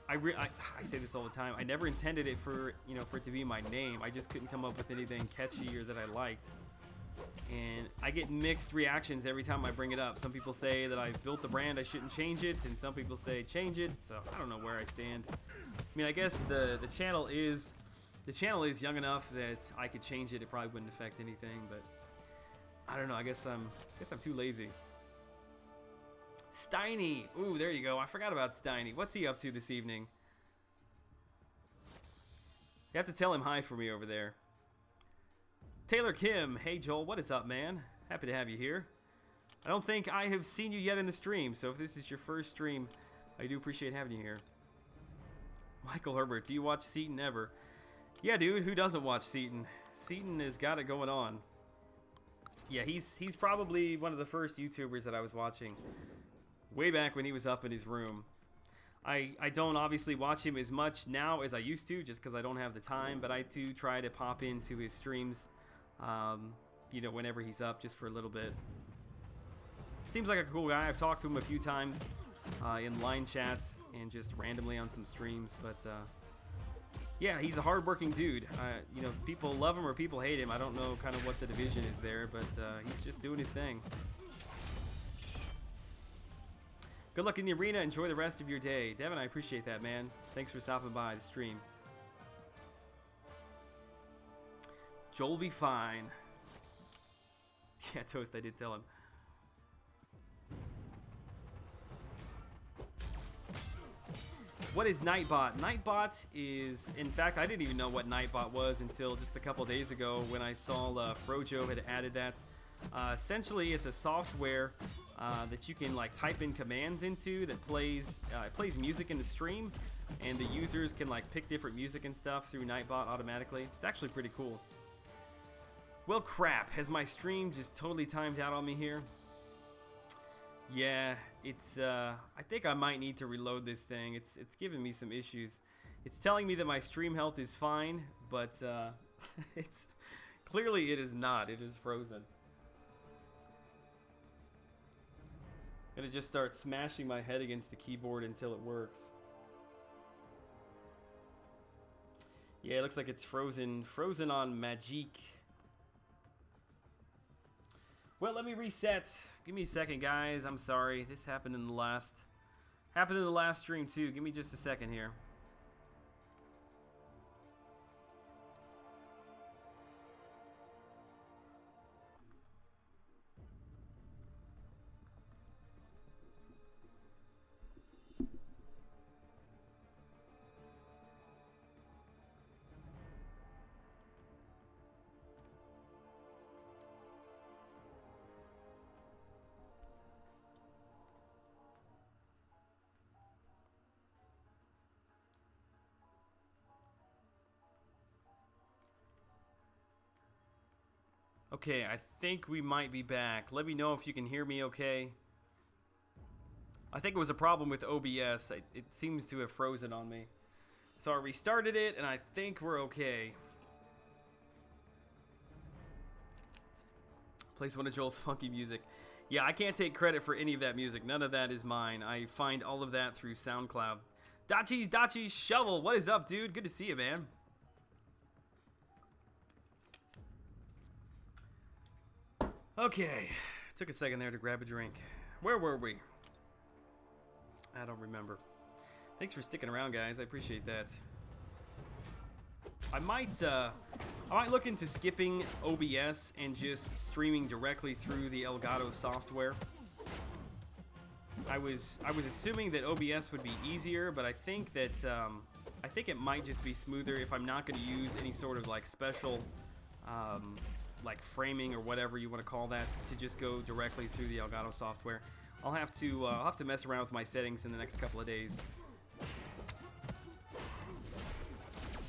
I say this all the time. I never intended it for, for it to be my name. I just couldn't come up with anything catchy or that I liked. And I get mixed reactions every time I bring it up. Some people say that I've built the brand, I shouldn't change it, and some people say change it. So I don't know where I stand. I mean, I guess the channel is young enough that I could change it. It probably wouldn't affect anything, but I don't know. I guess I'm too lazy. Steiny. Ooh, there you go. I forgot about Steiny. What's he up to this evening? You have to tell him hi for me over there. Taylor Kim. Hey, Joel. What is up, man? Happy to have you here. I don't think I have seen you yet in the stream, so if this is your first stream, I do appreciate having you here. Michael Herbert. Do you watch Seaton ever? Yeah, dude. Who doesn't watch Seaton? Seaton has got it going on. Yeah, he's probably one of the first YouTubers that I was watching way back when he was up in his room. I don't obviously watch him as much now as I used to, just because I don't have the time, but I do try to pop into his streams, whenever he's up, just for a little bit. Seems like a cool guy. I've talked to him a few times in line chats and just randomly on some streams, but yeah, he's a hard-working dude. People love him or people hate him. I don't know kind of what the division is there, but he's just doing his thing. Good luck in the arena. Enjoy the rest of your day. Devin, I appreciate that, man. Thanks for stopping by the stream. Joel will be fine. Yeah, Toast, I did tell him. What is Nightbot? Nightbot is, in fact, I didn't even know what Nightbot was until just a couple days ago when I saw Frojo had added that. Essentially, it's a software that you can type in commands into that plays music in the stream, and the users can pick different music and stuff through Nightbot automatically. It's actually pretty cool. Well, crap, has my stream just totally timed out on me here? Yeah, it's I think I might need to reload this thing. It's giving me some issues. It's telling me that my stream health is fine, but it's clearly it is not. It is frozen. I'm gonna just start smashing my head against the keyboard until it works. Yeah, it looks like it's frozen on Magic. Well, let me reset. Give me a second, guys. I'm sorry. This happened in the last stream too. Give me just a second here. Okay, I think we might be back. Let me know if you can hear me okay. I think it was a problem with OBS. It seems to have frozen on me. So I restarted it, and I think we're okay. Plays one of Joel's funky music. Yeah, I can't take credit for any of that music. None of that is mine. I find all of that through SoundCloud. Dachi's Shovel, what is up, dude? Good to see you, man. Okay, took a second there to grab a drink. Where were we? I don't remember. Thanks for sticking around, guys. I appreciate that. I might look into skipping OBS and just streaming directly through the Elgato software. I was assuming that OBS would be easier, but I think that I think it might just be smoother if I'm not going to use any sort of special framing or whatever you want to call that, to just go directly through the Elgato software. I'll have to mess around with my settings in the next couple of days.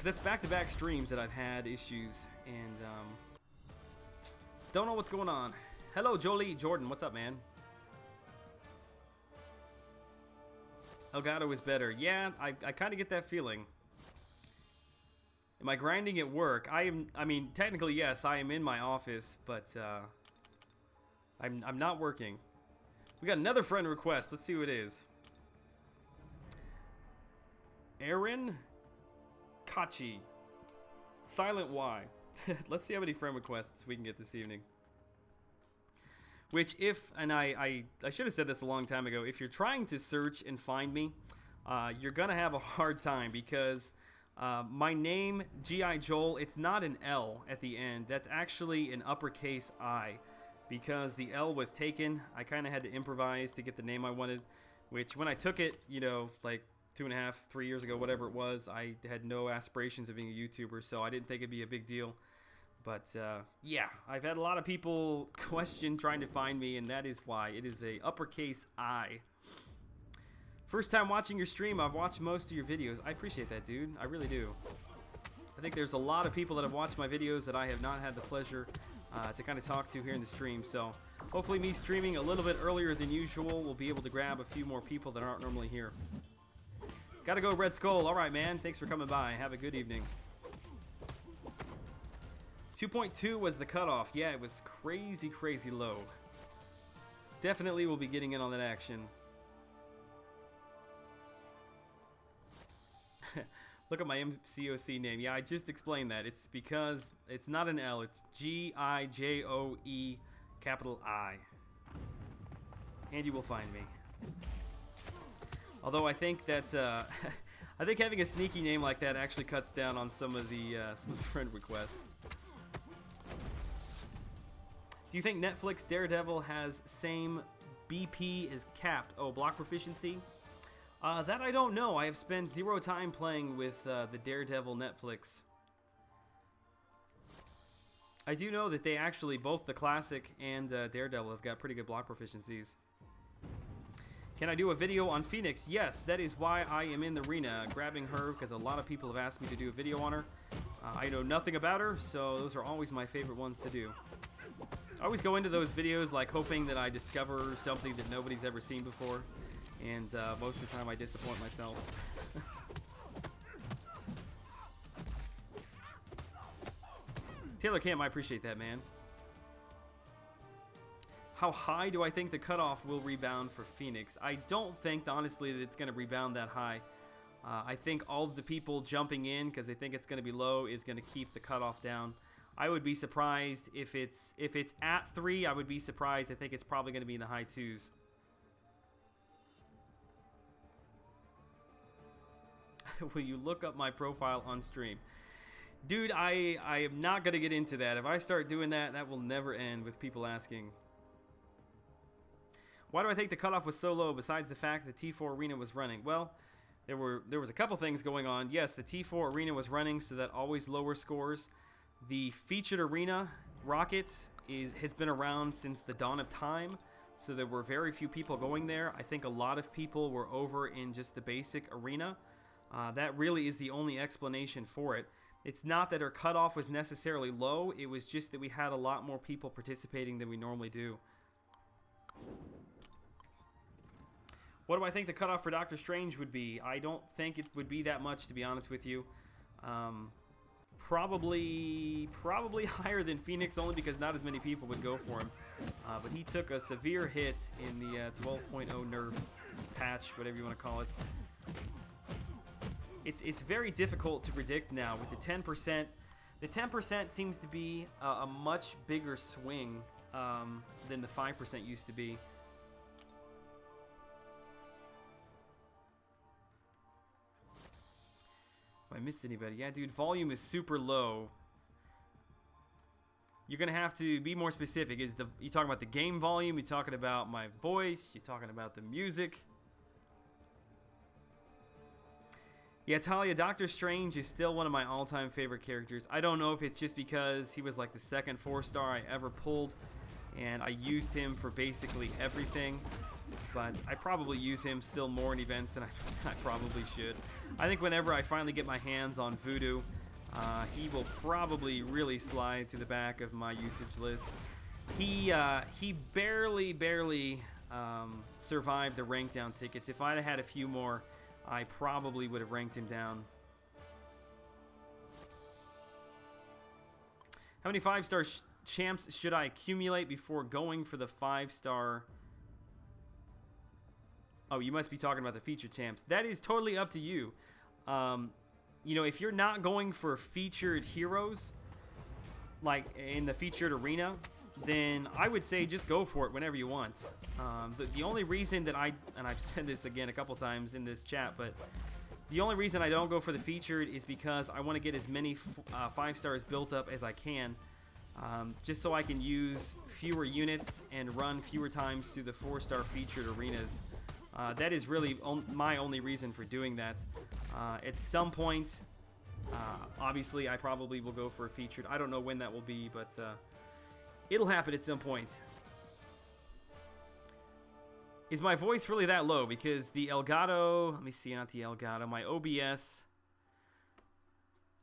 That's back-to-back streams that I've had issues, and don't know what's going on. Hello, Jolie Jordan. What's up, man? Elgato is better. Yeah, I kind of get that feeling. Am I grinding at work? I mean, technically, yes, I am in my office, but I'm not working. We got another friend request. Let's see who it is. Aaron Kachi. Silent Y. Let's see how many friend requests we can get this evening. Which, and I should have said this a long time ago, if you're trying to search and find me, you're going to have a hard time because my name, G.I. Joel, it's not an L at the end. That's actually an uppercase I because the L was taken. I kind of had to improvise to get the name I wanted, which when I took it, you know, like 2.5, 3 years ago, whatever it was, I had no aspirations of being a YouTuber, so I didn't think it'd be a big deal. But yeah, I've had a lot of people question trying to find me, and that is why. It is a uppercase I. First time watching your stream. I've watched most of your videos. I appreciate that, dude. I really do. I think there's a lot of people that have watched my videos that I have not had the pleasure to kind of talk to here in the stream. So hopefully me streaming a little bit earlier than usual will be able to grab a few more people that aren't normally here. Gotta go, Red Skull. All right, man. Thanks for coming by. Have a good evening. 2.2 was the cutoff. Yeah, it was crazy, crazy low. Definitely will be getting in on that action. Look at my MCOC name. Yeah, I just explained that. It's because it's not an L. It's G-I-J-O-E capital I. And you will find me. Although I think that I think having a sneaky name like that actually cuts down on some of the friend requests. Do you think Netflix Daredevil has same BP as Capped? Oh, block proficiency? That I don't know. I have spent 0 time playing with the Daredevil Netflix. I do know that they actually, both the Classic and Daredevil, have got pretty good block proficiencies. Can I do a video on Phoenix? Yes, that is why I am in the arena, grabbing her, because a lot of people have asked me to do a video on her. I know nothing about her, so those are always my favorite ones to do. I always go into those videos like hoping that I discover something that nobody's ever seen before, and most of the time I disappoint myself. Taylor Cam, I appreciate that, man. How high do I think the cutoff will rebound for Phoenix? I don't think, honestly, that it's going to rebound that high. I think all of the people jumping in because they think it's going to be low is going to keep the cutoff down. I would be surprised if it's at 3. I would be surprised. I think it's probably going to be in the high 2s. Will you look up my profile on stream? Dude, I am not going to get into that. If I start doing that, that will never end with people asking. Why do I think the cutoff was so low besides the fact the T4 Arena was running? Well, there was a couple things going on. Yes, the T4 Arena was running, so that always lower scores. The featured arena rocket has been around since the dawn of time, so there were very few people going there. I think a lot of people were over in just the basic arena. That really is the only explanation for it. It's not that our cutoff was necessarily low, it was just that we had a lot more people participating than we normally do. What do I think the cutoff for Doctor Strange would be? I don't think it would be that much, to be honest with you. Probably higher than Phoenix, only because not as many people would go for him. But he took a severe hit in the 12.0 nerf patch, whatever you want to call it. It's very difficult to predict now with the 10%. The 10% seems to be a much bigger swing than the 5% used to be. Have I missed anybody? Yeah, dude, volume is super low. You're going to have to be more specific. You talking about the game volume? You talking about my voice? You talking about the music? Yeah, Talia, Doctor Strange is still one of my all-time favorite characters. I don't know if it's just because he was like the second 4-star I ever pulled, and I used him for basically everything. But I probably use him still more in events than I probably should. I think whenever I finally get my hands on Voodoo, he will probably really slide to the back of my usage list. He barely survived the rank down tickets. If I'd have had a few more, I probably would have ranked him down. How many 5-star champs should I accumulate before going for the 5-star? Oh, you must be talking about the featured champs. That is totally up to you. You know, if you're not going for featured heroes, like in the featured arena, then I would say just go for it whenever you want. The only reason that and I've said this again a couple times in this chat, but the only reason I don't go for the featured is because I want to get as many 5 stars built up as I can, just so I can use fewer units and run fewer times through the 4-star featured arenas. That is really my only reason for doing that. At some point, obviously, I probably will go for a featured. I don't know when that will be, but it'll happen at some point. Is my voice really that low? Because the Elgato, let me see, not the Elgato, my OBS.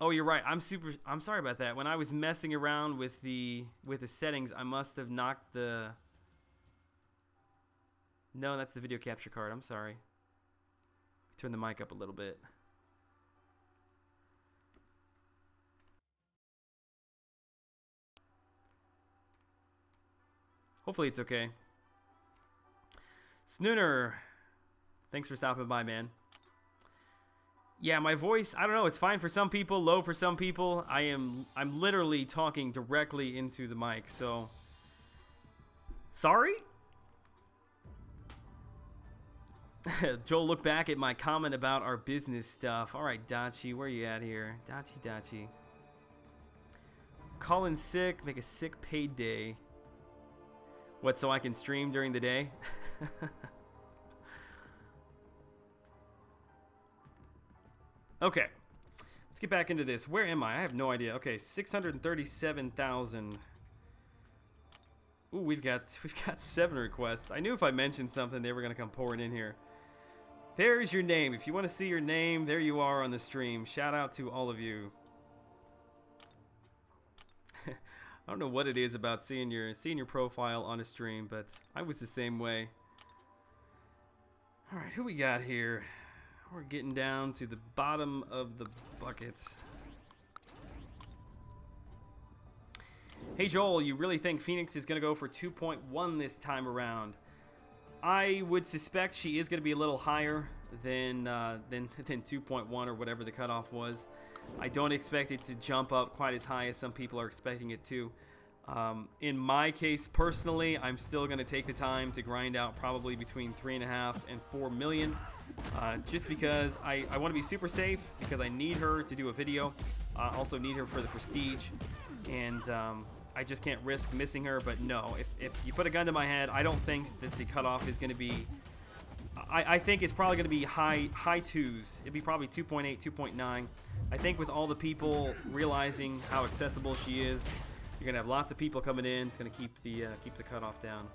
Oh, you're right. I'm sorry about that. When I was messing around with the settings, I must have knocked the. No, that's the video capture card. I'm sorry. Turn the mic up a little bit. Hopefully it's okay. Snooner, thanks for stopping by, man. Yeah, my voice, I don't know, it's fine for some people, low for some people. I'm literally talking directly into the mic, so sorry. Joel, look back at my comment about our business stuff. All right, Dachi, where you at here? Dachi. Call in sick, make a sick paid day. What, so I can stream during the day? Okay. Let's get back into this. Where am I? I have no idea. Okay, 637,000. Ooh, we've got 7 requests. I knew if I mentioned something, they were going to come pouring in here. There's your name. If you want to see your name, there you are on the stream. Shout out to all of you. I don't know what it is about seeing your profile on a stream, but I was the same way. All right, who we got here? We're getting down to the bottom of the bucket. Hey Joel, you really think Phoenix is going to go for 2.1 this time around? I would suspect she is going to be a little higher than 2.1 or whatever the cutoff was. I don't expect it to jump up quite as high as some people are expecting it to. In my case, personally, I'm still going to take the time to grind out probably between 3.5 and 4 million. Just because I want to be super safe, because I need her to do a video. Also need her for the prestige. And I just can't risk missing her. But no, if you put a gun to my head, I don't think that the cutoff is going to be... I think it's probably going to be high 2s. It'd be probably 2.8, 2.9. I think with all the people realizing how accessible she is, you're going to have lots of people coming in. It's going to keep the cutoff down.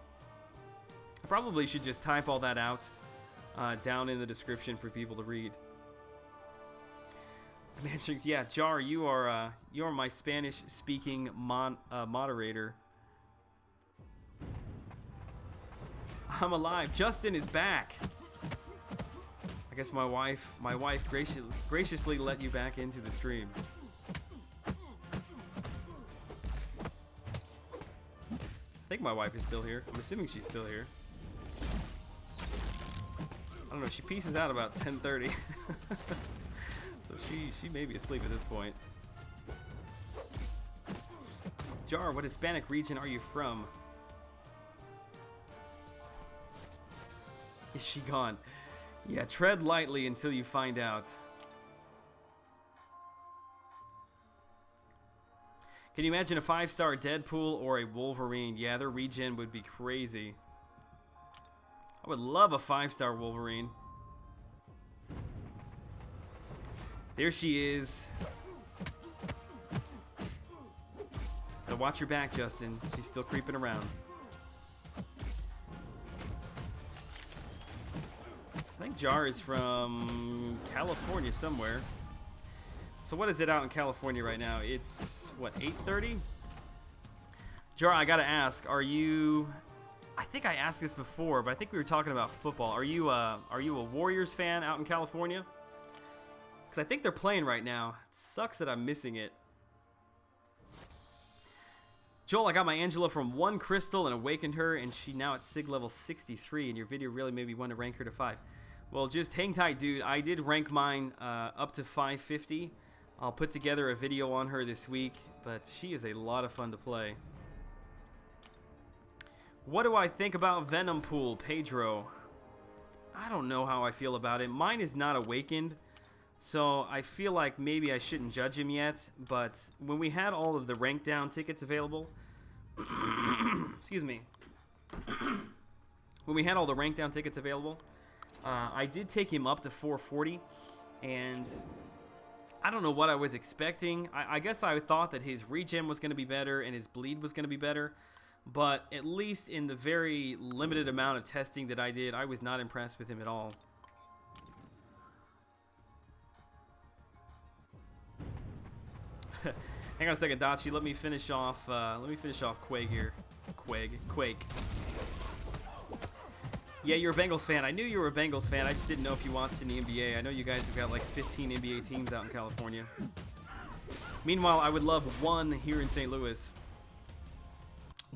I probably should just type all that out down in the description for people to read. Yeah, Jar, you are my Spanish-speaking moderator. I'm alive. Justin is back. I guess my wife graciously let you back into the stream. I think my wife is still here. I'm assuming she's still here. I don't know. She pieces out about 10:30. So she may be asleep at this point. Jar, what Hispanic region are you from? Is she gone? Yeah, tread lightly until you find out. Can you imagine a 5-star Deadpool or a Wolverine? Yeah, their regen would be crazy. I would love a 5-star Wolverine. There she is. Now watch your back, Justin. She's still creeping around. I think Jar is from California somewhere. So what is it out in California right now? It's, what, 8:30? Jar, I gotta ask, are you... I think I asked this before, but I think we were talking about football. Are you a Warriors fan out in California? Because I think they're playing right now. It sucks that I'm missing it. Joel, I got my Angela from 1 crystal and awakened her, and she now at SIG level 63, and your video really made me want to rank her to 5. Well, just hang tight, dude. I did rank mine up to 550. I'll put together a video on her this week, but she is a lot of fun to play. What do I think about Venom Pool, Pedro? I don't know how I feel about it. Mine is not awakened, so I feel like maybe I shouldn't judge him yet. But when we had all of the rank down tickets available, excuse me. When we had all the rank down tickets available, I did take him up to 440, and I don't know what I was expecting. I guess I thought that his regen was going to be better and his bleed was going to be better, but at least in the very limited amount of testing that I did, I was not impressed with him at all. Hang on a second, Dachi. Let me finish off Quake here. Quake. Yeah, you're a Bengals fan. I knew you were a Bengals fan. I just didn't know if you watched in the NBA. I know you guys have got like 15 NBA teams out in California. Meanwhile, I would love one here in St. Louis.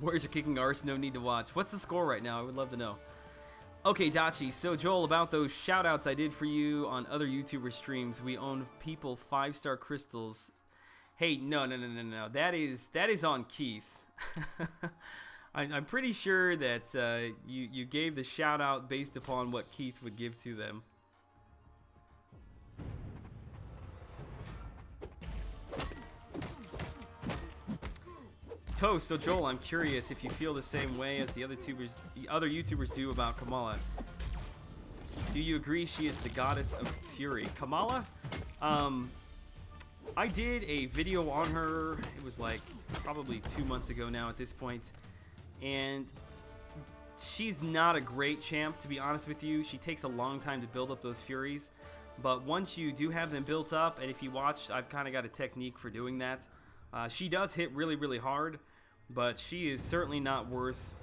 Warriors are kicking arse. No need to watch. What's the score right now? I would love to know. Okay, Dachi. So, Joel, about those shout-outs I did for you on other YouTuber streams. We own people 5-star crystals. Hey, no. That is on Keith. I'm pretty sure that you gave the shout out based upon what Keith would give to them. Toast. So Joel, I'm curious if you feel the same way as the other YouTubers do about Kamala. Do you agree she is the goddess of fury? Kamala? I did a video on her. It was like probably 2 months ago now at this point. And she's not a great champ, to be honest with you. She takes a long time to build up those Furies. But once you do have them built up, and if you watch, I've kind of got a technique for doing that. She does hit really, really hard, but she is certainly not worth...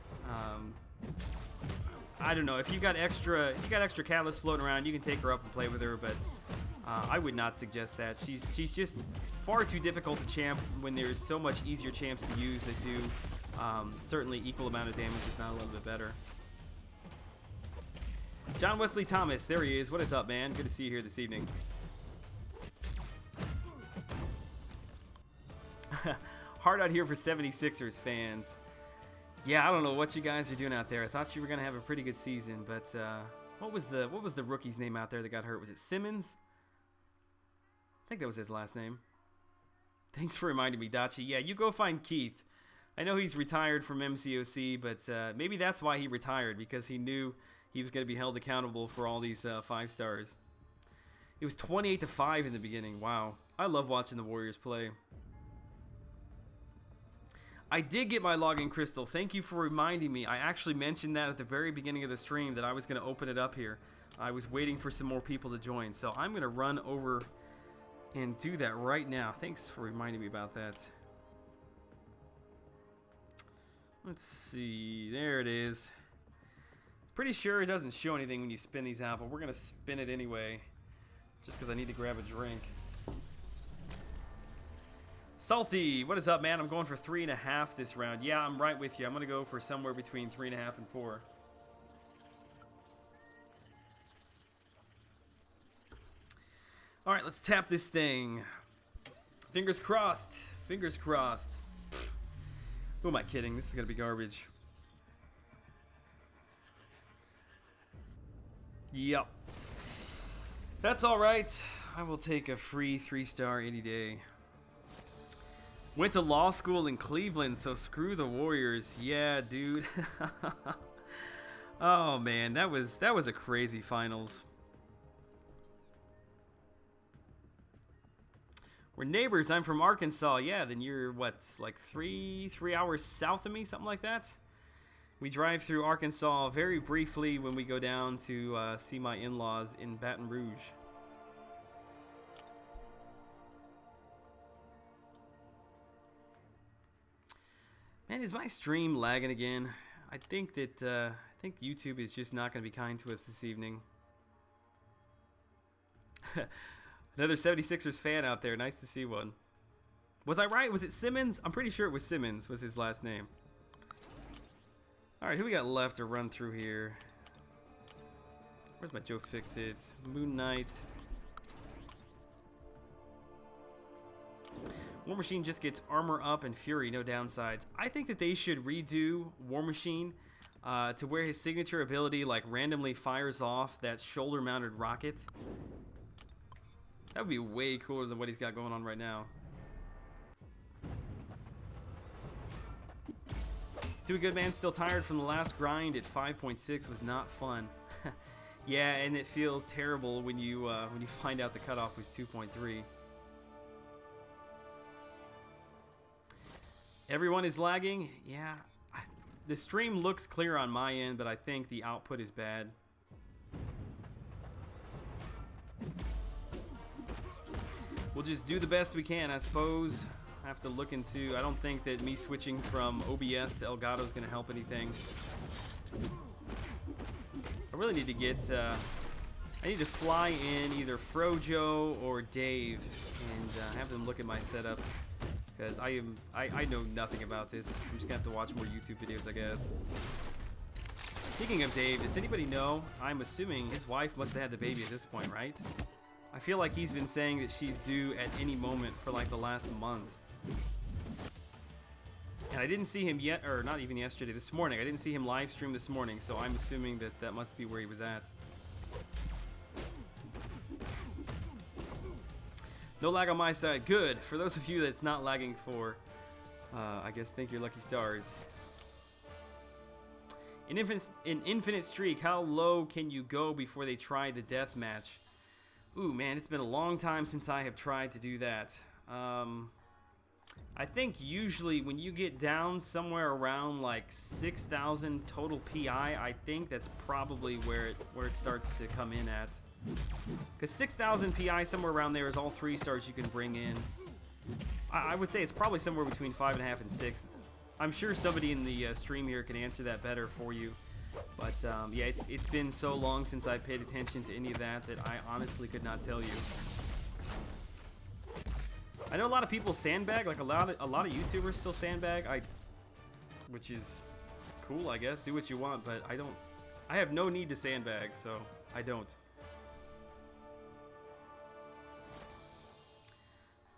I don't know. If you got extra catalysts floating around, you can take her up and play with her, but I would not suggest that. She's just far too difficult to champ when there's so much easier champs to use that do... certainly equal amount of damage, if not a little bit better. John Wesley Thomas, there he is. What is up, man? Good to see you here this evening. Hard out here for 76ers fans. Yeah, I don't know what you guys are doing out there. I thought you were gonna have a pretty good season, but what was the rookie's name out there that got hurt? Was it Simmons? I think that was his last name. Thanks for reminding me, Dachi. Yeah, you go find Keith. I know he's retired from MCOC, but maybe that's why he retired, because he knew he was going to be held accountable for all these 5 stars. It was 28-5 in the beginning. Wow. I love watching the Warriors play. I did get my login crystal. Thank you for reminding me. I actually mentioned that at the very beginning of the stream that I was going to open it up here. I was waiting for some more people to join, so I'm going to run over and do that right now. Thanks for reminding me about that. Let's see, there it is. Pretty sure it doesn't show anything when you spin these out, but we're gonna spin it anyway, just because I need to grab a drink. Salty, what is up, man? I'm going for 3.5 this round. Yeah, I'm right with you. I'm gonna go for somewhere between 3.5 and 4. All right, let's tap this thing. Fingers crossed. Fingers crossed. Who am I kidding? This is going to be garbage. Yep. That's all right. I will take a free 3-star any day. Went to law school in Cleveland, so screw the Warriors. Yeah, dude. Oh, man. That was a crazy finals. We're neighbors. I'm from Arkansas. Yeah, then you're, what, like three hours south of me? Something like that? We drive through Arkansas very briefly when we go down to see my in-laws in Baton Rouge. Man, is my stream lagging again? I think that YouTube is just not going to be kind to us this evening. Another 76ers fan out there. Nice to see one. Was I right? Was it Simmons? I'm pretty sure it was Simmons was his last name. All right, who we got left to run through here? Where's my Joe Fix-It? Moon Knight. War Machine just gets armor up and fury, no downsides. I think that they should redo War Machine to where his signature ability like randomly fires off that shoulder-mounted rocket. That would be way cooler than what he's got going on right now. Doing good, man. Still tired from the last grind at 5.6 was not fun. Yeah, and it feels terrible when you find out the cutoff was 2.3. Everyone is lagging. Yeah, the stream looks clear on my end, but I think the output is bad. We'll just do the best we can, I suppose. I have to look into. I don't think that me switching from OBS to Elgato is going to help anything. I really need to get. I need to fly in either Frojo or Dave and have them look at my setup, because I know nothing about this. I'm just gonna have to watch more YouTube videos, I guess. Speaking of Dave, does anybody know? I'm assuming his wife must have had the baby at this point, right? I feel like he's been saying that she's due at any moment for like the last month. And I didn't see him yet, or not even yesterday, this morning. I didn't see him live stream this morning, so I'm assuming that that must be where he was at. No lag on my side. Good. For those of you that's not lagging for, I guess, thank your lucky stars. In Infinite Streak, how low can you go before they try the death match? Ooh, man, it's been a long time since I have tried to do that. I think usually when you get down somewhere around like 6,000 total PI, I think that's probably where it starts to come in at. Because 6,000 PI, somewhere around there, is all 3 stars you can bring in. I would say it's probably somewhere between 5.5 and 6. I'm sure somebody in the stream here can answer that better for you. But yeah, it's been so long since I paid attention to any of that that I honestly could not tell you. I know a lot of people sandbag, like a lot of YouTubers still sandbag. Which is cool, I guess. Do what you want, but I don't. I have no need to sandbag, so I don't.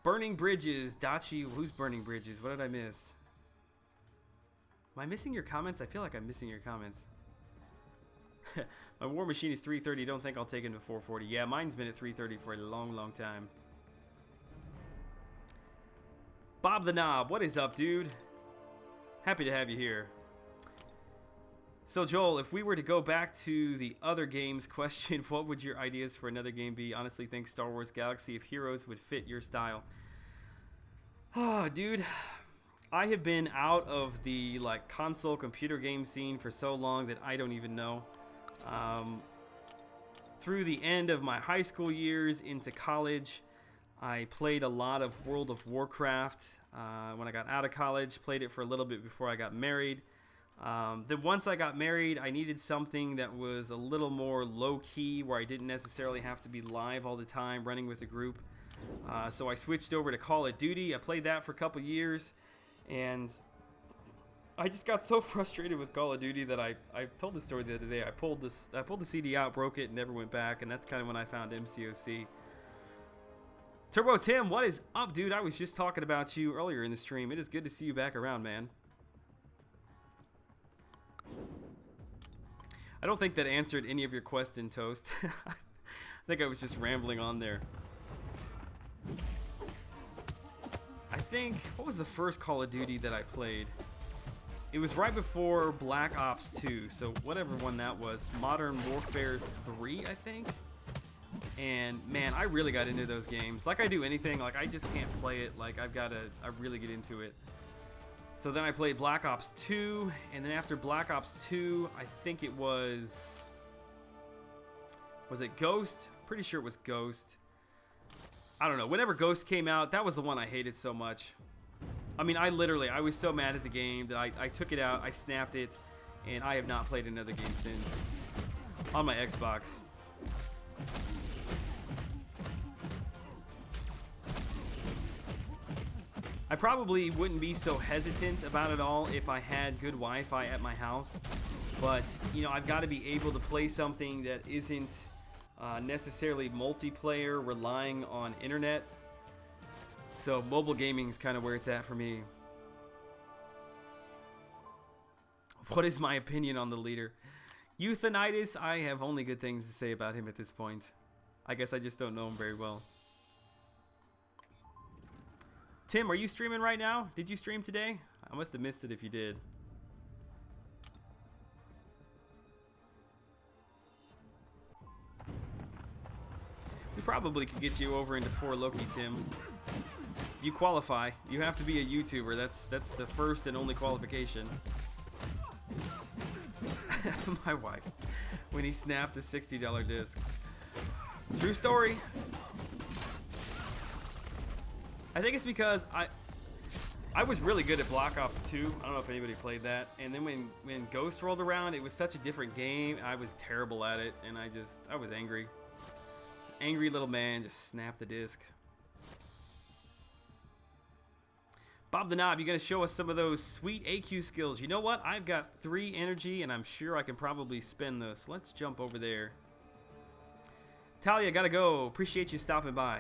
Burning bridges, Dachi. Who's burning bridges? What did I miss? Am I missing your comments? I feel like I'm missing your comments. My War Machine is 330. Don't think I'll take him to 440. Yeah, mine's been at 330 for a long, long time. Bob the Knob, what is up, dude? Happy to have you here. So, Joel, if we were to go back to the other games question, what would your ideas for another game be? Honestly, think Star Wars Galaxy of Heroes would fit your style. Oh, dude. I have been out of the like console computer game scene for so long that I don't even know. Through the end of my high school years into college, I played a lot of World of Warcraft. When I got out of college, played it for a little bit before I got married. Then once I got married, I needed something that was a little more low-key, where I didn't necessarily have to be live all the time, running with a group. So I switched over to Call of Duty. I played that for a couple years, and I just got so frustrated with Call of Duty that I told the story the other day. I pulled the CD out, broke it, and never went back, and that's kind of when I found MCOC. Turbo Tim, what is up, dude? I was just talking about you earlier in the stream. It is good to see you back around, man. I don't think that answered any of your question, Toast. I think I was just rambling on there. I think, what was the first Call of Duty that I played? It was right before Black Ops 2, so whatever one that was. Modern Warfare 3, I think? And man, I really got into those games. Like I do anything, like I just can't play it. Like I really get into it. So then I played Black Ops 2, and then after Black Ops 2, I think it was it Ghost? Pretty sure it was Ghost. I don't know. Whenever Ghost came out, that was the one I hated so much. I mean, I was so mad at the game that I took it out, I snapped it, and I have not played another game since. On my Xbox. I probably wouldn't be so hesitant about it all if I had good Wi-Fi at my house. But, you know, I've got to be able to play something that isn't necessarily multiplayer, relying on internet. So mobile gaming is kind of where it's at for me. What is my opinion on the leader? Euthanitis, I have only good things to say about him at this point. I guess I just don't know him very well. Tim, are you streaming right now? Did you stream today? I must have missed it if you did. We probably could get you over into 4 Loki, Tim. You qualify. You have to be a YouTuber. That's the first and only qualification. My wife, when he snapped a $60 disc. True story. I think it's because I was really good at Black Ops 2. I don't know if anybody played that. And then when Ghost rolled around, it was such a different game. I was terrible at it, and I was angry. Angry little man just snapped the disc. Bob the Knob, you gonna show us some of those sweet AQ skills? You know what? I've got 3 energy, and I'm sure I can probably spend those. So let's jump over there. Talia, gotta go. Appreciate you stopping by.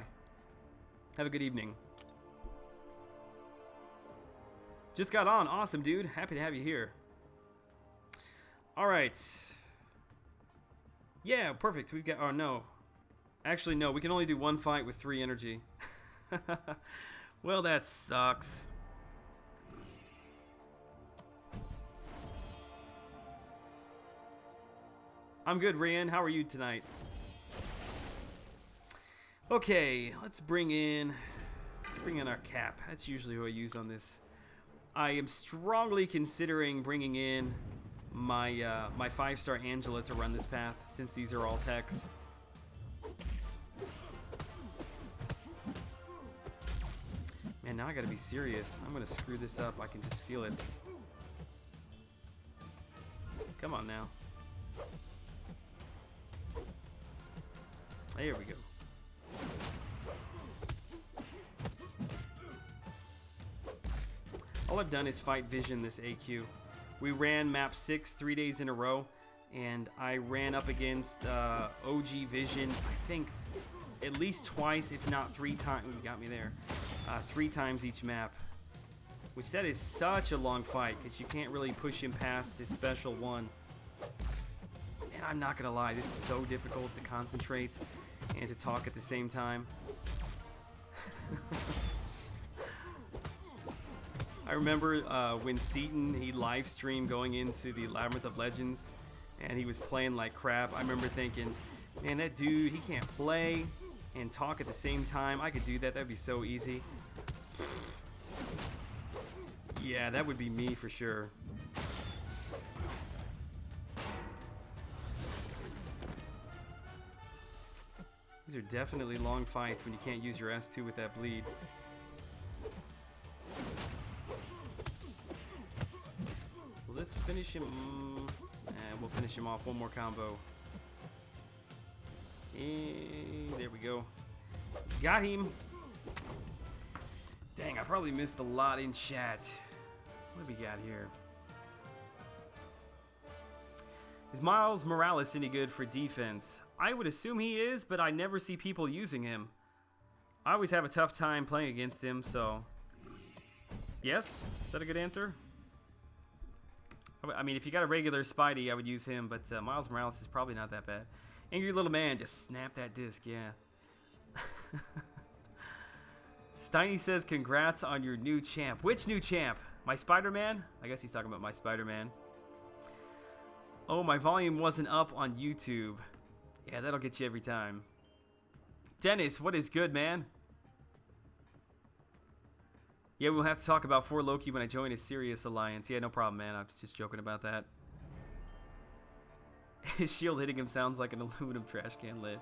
Have a good evening. Just got on. Awesome, dude. Happy to have you here. All right. Yeah, perfect. We've got... Oh, no. Actually, no. We can only do 1 fight with 3 energy. Well, that sucks. I'm good, Rian. How are you tonight? Okay, let's bring in our Cap. That's usually who I use on this. I am strongly considering bringing in my my 5-star Angela to run this path, since these are all techs. Man, now I gotta be serious. I'm gonna screw this up. I can just feel it. Come on now. There we go. All I've done is fight Vision this AQ. We ran map 6 3 days in a row, and I ran up against OG Vision, I think at least twice, if not 3 times. Ooh, got me there. 3 times each map. Which that is such a long fight, because you can't really push him past his special one. And I'm not gonna lie, this is so difficult to concentrate and to talk at the same time. I remember when Seaton, he live streamed going into the Labyrinth of Legends, and he was playing like crap. I remember thinking, man, that dude, he can't play and talk at the same time. I could do that. That'd be so easy. Yeah, that would be me for sure. These are definitely long fights when you can't use your S2 with that bleed. Will this finish him? And we'll finish him off. One more combo. And there we go. Got him. Dang, I probably missed a lot in chat. What do we got here? Is Miles Morales any good for defense? I would assume he is, but I never see people using him. I always have a tough time playing against him, so... Yes? Is that a good answer? I mean, if you got a regular Spidey, I would use him, but Miles Morales is probably not that bad. Angry little man, just snap that disc, yeah. Steiny says, congrats on your new champ. Which new champ? My Spider-Man? I guess he's talking about my Spider-Man. Oh, my volume wasn't up on YouTube. Yeah, that'll get you every time. Dennis, what is good, man? Yeah, we'll have to talk about 4 Loki when I join a serious alliance. Yeah, no problem, man. I was just joking about that. His shield hitting him sounds like an aluminum trash can lid.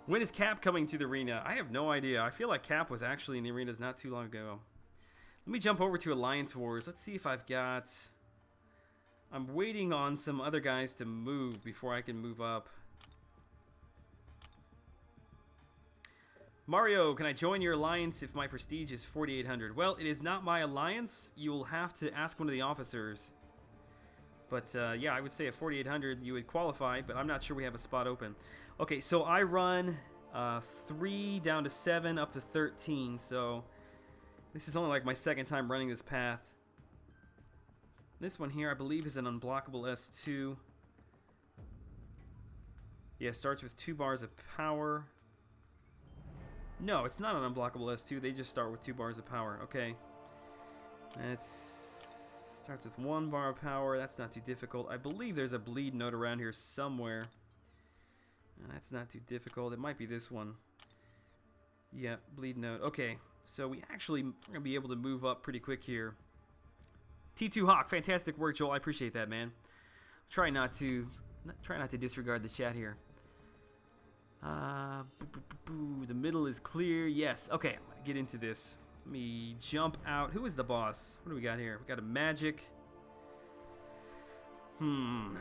When is Cap coming to the arena? I have no idea. I feel like Cap was actually in the arenas not too long ago. Let me jump over to Alliance Wars. Let's see if I've got... I'm waiting on some other guys to move before I can move up. Mario, can I join your alliance if my prestige is 4,800? Well, it is not my alliance. You will have to ask one of the officers. But yeah, I would say at 4,800 you would qualify, but I'm not sure we have a spot open. Okay, so I run 3 down to 7 up to 13, so this is only like my second time running this path. This one here I believe is an unblockable S2. Yeah, starts with 2 bars of power. No, it's not an unblockable S2. They just start with 2 bars of power. Okay. Starts with 1 bar of power. That's not too difficult. I believe there's a bleed note around here somewhere. That's not too difficult. It might be this one. Yeah, bleed note. Okay, so we're going to be able to move up pretty quick here. T2 Hawk, fantastic work, Joel. I appreciate that, man. Try not to disregard the chat here. The middle is clear. Yes. Okay, I'm gonna get into this. Let me jump out. Who is the boss? What do we got here? We got a magic. Who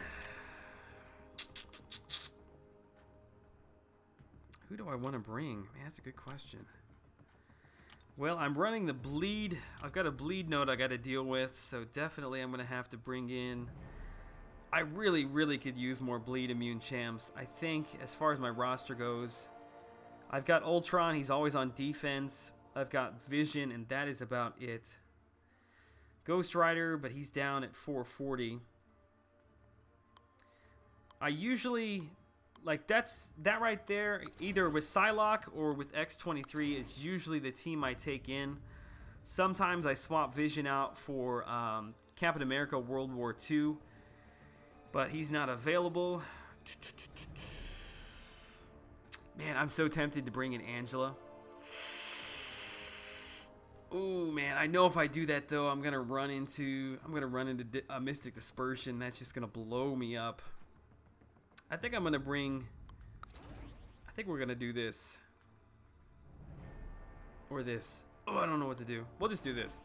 do I want to bring? Man, that's a good question. Well, I'm running the bleed. I've got a bleed note I got to deal with, so definitely I'm gonna have to bring in. I really could use more bleed immune champs. I think as far as my roster goes, I've got Ultron, he's always on defense. I've got Vision, and that is about it. Ghost Rider, but he's down at 440. I usually, like that right there, either with Psylocke or with X-23 is usually the team I take in. Sometimes I swap Vision out for Captain America World War II. But he's not available. Man, I'm so tempted to bring in Angela. Ooh, man, I know if I do that though, I'm gonna run into a Mystic Dispersion. That's just gonna blow me up. I think we're gonna do this or this. Oh, I don't know what to do. We'll just do this.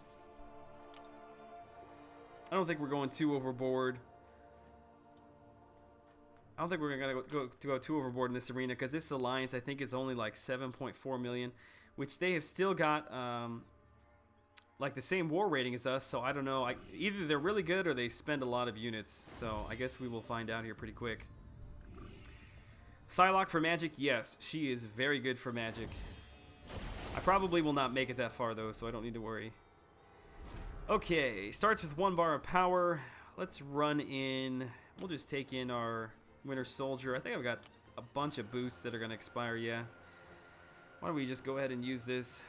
I don't think we're going too overboard. I don't think we're going to go too overboard in this arena because this alliance I think is only like 7.4 million, which they have still got like the same war rating as us. So I don't know. Either they're really good or they spend a lot of units. So I guess we will find out here pretty quick. Psylocke for magic, yes, she is very good for magic. I probably will not make it that far though, so I don't need to worry. Okay, starts with 1 bar of power. Let's run in. We'll just take in our Winter Soldier. I think I've got a bunch of boosts that are going to expire, yeah. Why don't we just go ahead and use this?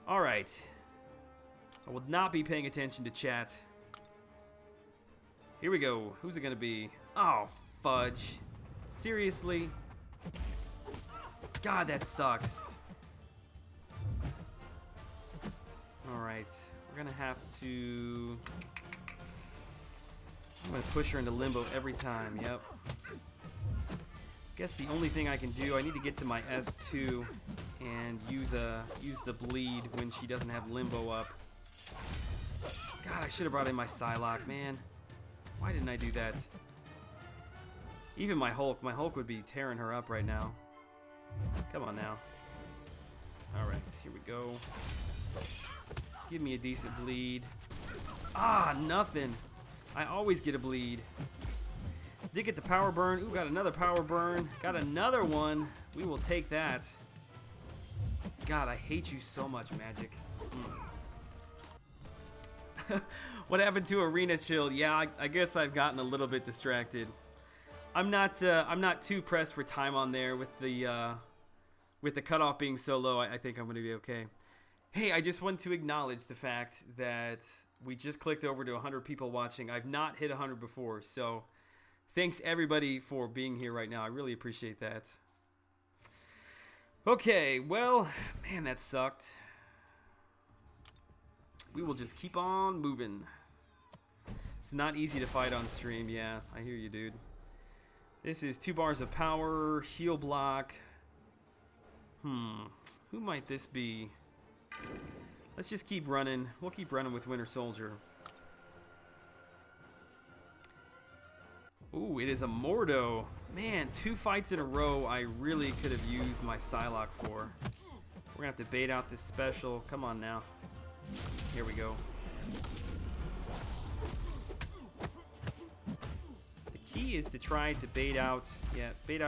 Alright. I will not be paying attention to chat. Here we go. Who's it going to be? Oh, fudge. Seriously? God, that sucks. Alright. We're going to have to... I'm going to push her into limbo every time, yep. Guess the only thing I can do, I need to get to my S2 and use the bleed when she doesn't have limbo up. God, I should have brought in my Psylocke, man. Why didn't I do that? Even my Hulk would be tearing her up right now. Come on now. Alright, here we go. Give me a decent bleed. Ah, nothing. I always get a bleed. Did get the power burn. Ooh, got another power burn. Got another one. We will take that. God, I hate you so much, Magic. What happened to Arena Shield? Yeah, I guess I've gotten a little bit distracted. I'm not too pressed for time on there with the cutoff being so low. I think I'm going to be okay. Hey, I just want to acknowledge the fact that we just clicked over to 100 people watching. I've not hit 100 before, so thanks everybody for being here right now. I really appreciate that. Okay, well, man, that sucked. We will just keep on moving. It's not easy to fight on stream. Yeah, I hear you, dude. This is 2 bars of power, heal block. Who might this be? Let's just keep running. We'll keep running with Winter Soldier. Ooh, it is a Mordo. Man, 2 fights in a row I really could have used my Psylocke for. We're gonna have to bait out this special. Come on now. Here we go. key is to try to bait out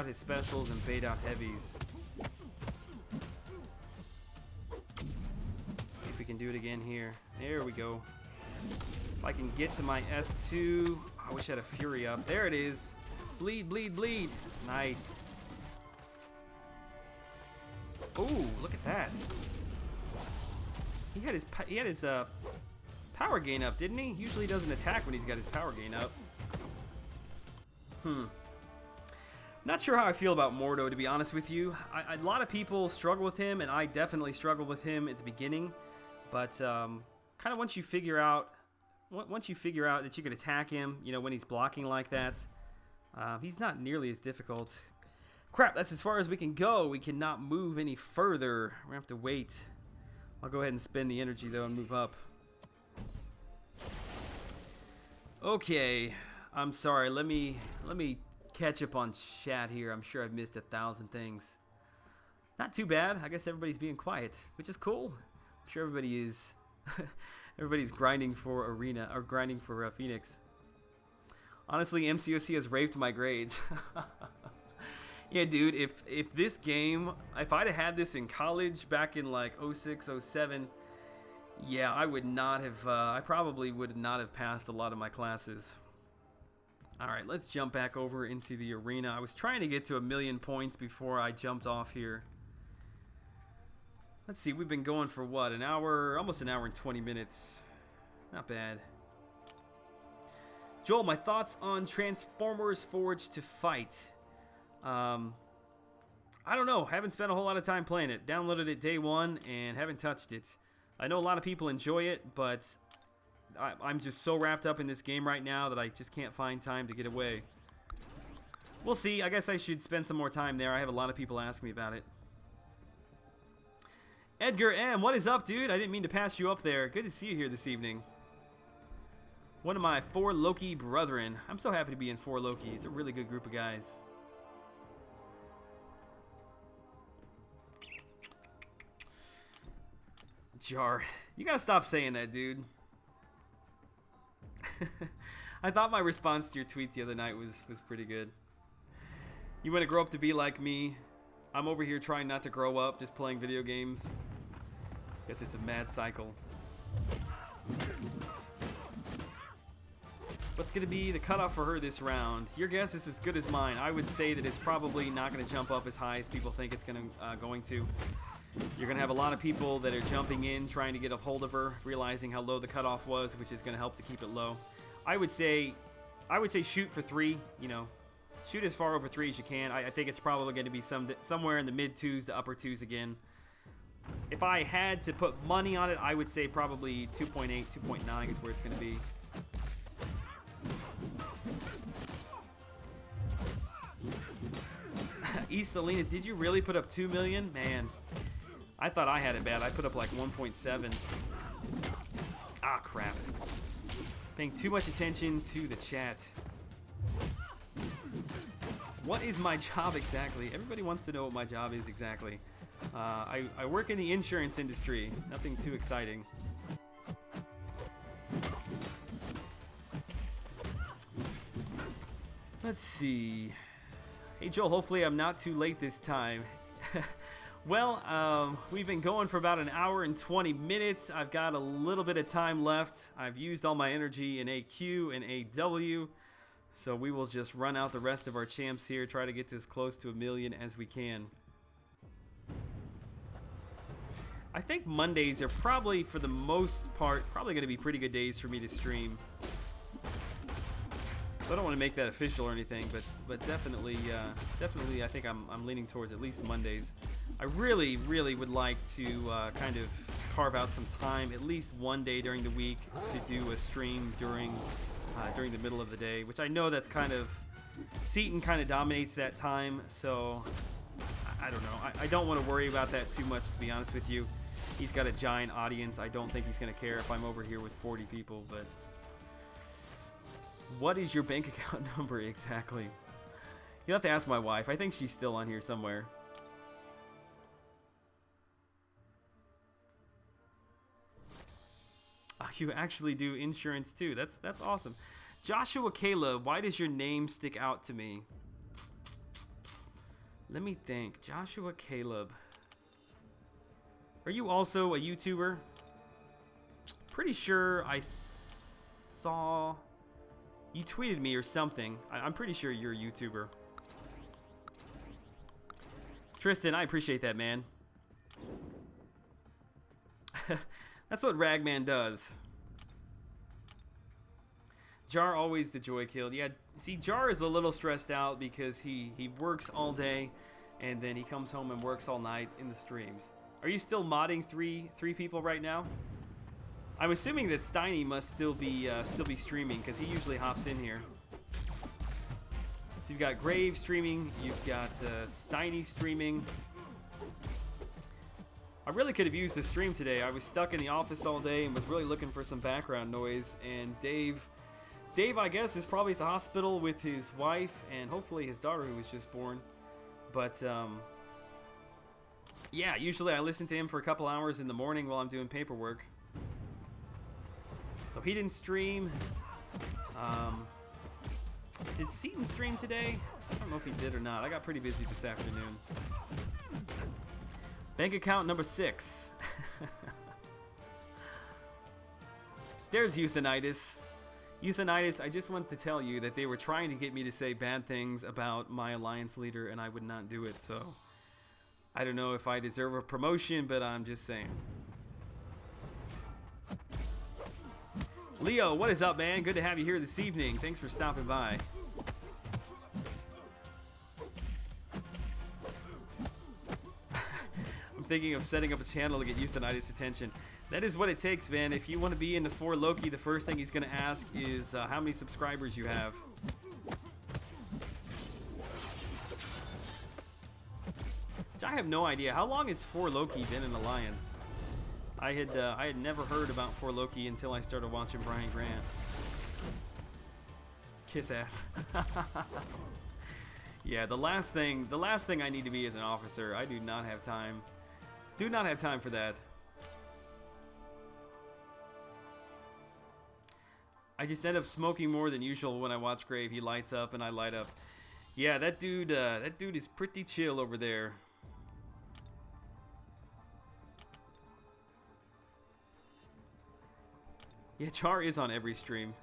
his specials and bait out heavies. See if we can do it again here. There we go. If I can get to my S2, I wish I had a Fury up. There it is. Bleed, bleed, bleed. Nice. Ooh, look at that. He had his power gain up, didn't he? Usually he doesn't attack when he's got his power gain up. Not sure how I feel about Mordo, to be honest with you. A lot of people struggle with him, and I definitely struggled with him at the beginning. But kind of once you figure out that you can attack him, you know, when he's blocking like that, he's not nearly as difficult. Crap, that's as far as we can go. We cannot move any further. We're gonna have to wait. I'll go ahead and spend the energy though and move up. Okay, I'm sorry. Let me catch up on chat here. I'm sure I've missed 1,000 things. Not too bad. I guess everybody's being quiet, which is cool. I'm sure everybody is. Everybody's grinding for Arena or grinding for Phoenix. Honestly, MCOC has raped my grades. Yeah, dude. If this game, if I'd have had this in college back in like 06, 07, yeah, I would not have. I probably would not have passed a lot of my classes. All right, let's jump back over into the arena. I was trying to get to 1,000,000 points before I jumped off here. Let's see, we've been going for what, an hour, almost an hour and 20 minutes. Not bad. Joel, my thoughts on Transformers Forged to Fight. I don't know. Haven't spent a whole lot of time playing it. Downloaded it day one and haven't touched it. I know a lot of people enjoy it, but I'm just so wrapped up in this game right now that I just can't find time to get away. We'll see. I guess I should spend some more time there. I have a lot of people ask me about it. Edgar M, what is up, dude? I didn't mean to pass you up there. Good to see you here this evening. One of my 4 Loki brethren. I'm so happy to be in 4 Loki. It's a really good group of guys. Jar. You gotta stop saying that, dude. I thought my response to your tweet the other night was pretty good. You want to grow up to be like me? I'm over here trying not to grow up, just playing video games. Guess it's a mad cycle. What's going to be the cutoff for her this round? Your guess is as good as mine. I would say that it's probably not going to jump up as high as people think it's going to. You're going to have a lot of people that are jumping in, trying to get a hold of her, realizing how low the cutoff was, which is going to help to keep it low. I would say shoot for 3, you know. Shoot as far over 3 as you can. I think it's probably going to be somewhere in the mid 2s to upper 2s again. If I had to put money on it, I would say probably 2.8, 2.9 is where it's going to be. East Salinas, did you really put up 2 million? Man, I thought I had it bad. I put up like 1.7. Ah, crap. Paying too much attention to the chat. What is my job exactly? Everybody wants to know what my job is exactly. I work in the insurance industry. Nothing too exciting. Let's see. Hey Joel, hopefully I'm not too late this time. Well, we've been going for about an hour and 20 minutes. I've got a little bit of time left. I've used all my energy in AQ and AW. So we will just run out the rest of our champs here, try to get to as close to 1,000,000 as we can. I think Mondays are probably, for the most part, probably going to be pretty good days for me to stream. So I don't want to make that official or anything, but definitely I think I'm leaning towards at least Mondays. I really would like to kind of carve out some time, at least one day during the week, to do a stream during the middle of the day, which I know that's kind of, Seaton kind of dominates that time, so I don't know. I don't want to worry about that too much, to be honest with you. He's got a giant audience. I don't think he's going to care if I'm over here with 40 people, but what is your bank account number exactly? You'll have to ask my wife. I think she's still on here somewhere. Oh, you actually do insurance too. That's awesome. Joshua Caleb, why does your name stick out to me? Let me think. Joshua Caleb. Are you also a YouTuber? Pretty sure I saw... You tweeted me or something. I'm pretty sure you're a YouTuber. Tristan, I appreciate that, man. That's what Ragman does. Jar always the joy killed. Yeah, see, Jar is a little stressed out because he works all day and then he comes home and works all night in the streams. Are you still modding three people right now? I'm assuming that Steiny must still be streaming because he usually hops in here. So you've got Grave streaming, you've got Steiny streaming. I really could have used the stream today. I was stuck in the office all day and was really looking for some background noise. And Dave, I guess, is probably at the hospital with his wife and hopefully his daughter who was just born. But yeah, usually I listen to him for a couple hours in the morning while I'm doing paperwork. So he didn't stream. Did Seaton stream today? I don't know if he did or not. I got pretty busy this afternoon. Bank account number 6. There's Euthanitis. Euthanitis, I just want to tell you that they were trying to get me to say bad things about my alliance leader, and I would not do it, so I don't know if I deserve a promotion, but I'm just saying. Leo, what is up, man? Good to have you here this evening. Thanks for stopping by. I'm thinking of setting up a channel to get Euthanitis' attention. That is what it takes, man. If you want to be in the 4 Loki, the first thing he's going to ask is how many subscribers you have. Which I have no idea. How long has 4 Loki been in Alliance? I had never heard about 4 Loki until I started watching Brian Grant. Kiss ass. Yeah, the last thing I need to be is an officer. I do not have time. Do not have time for that. I just end up smoking more than usual when I watch Grave. He lights up and I light up. Yeah, that dude is pretty chill over there. Yeah, Char is on every stream.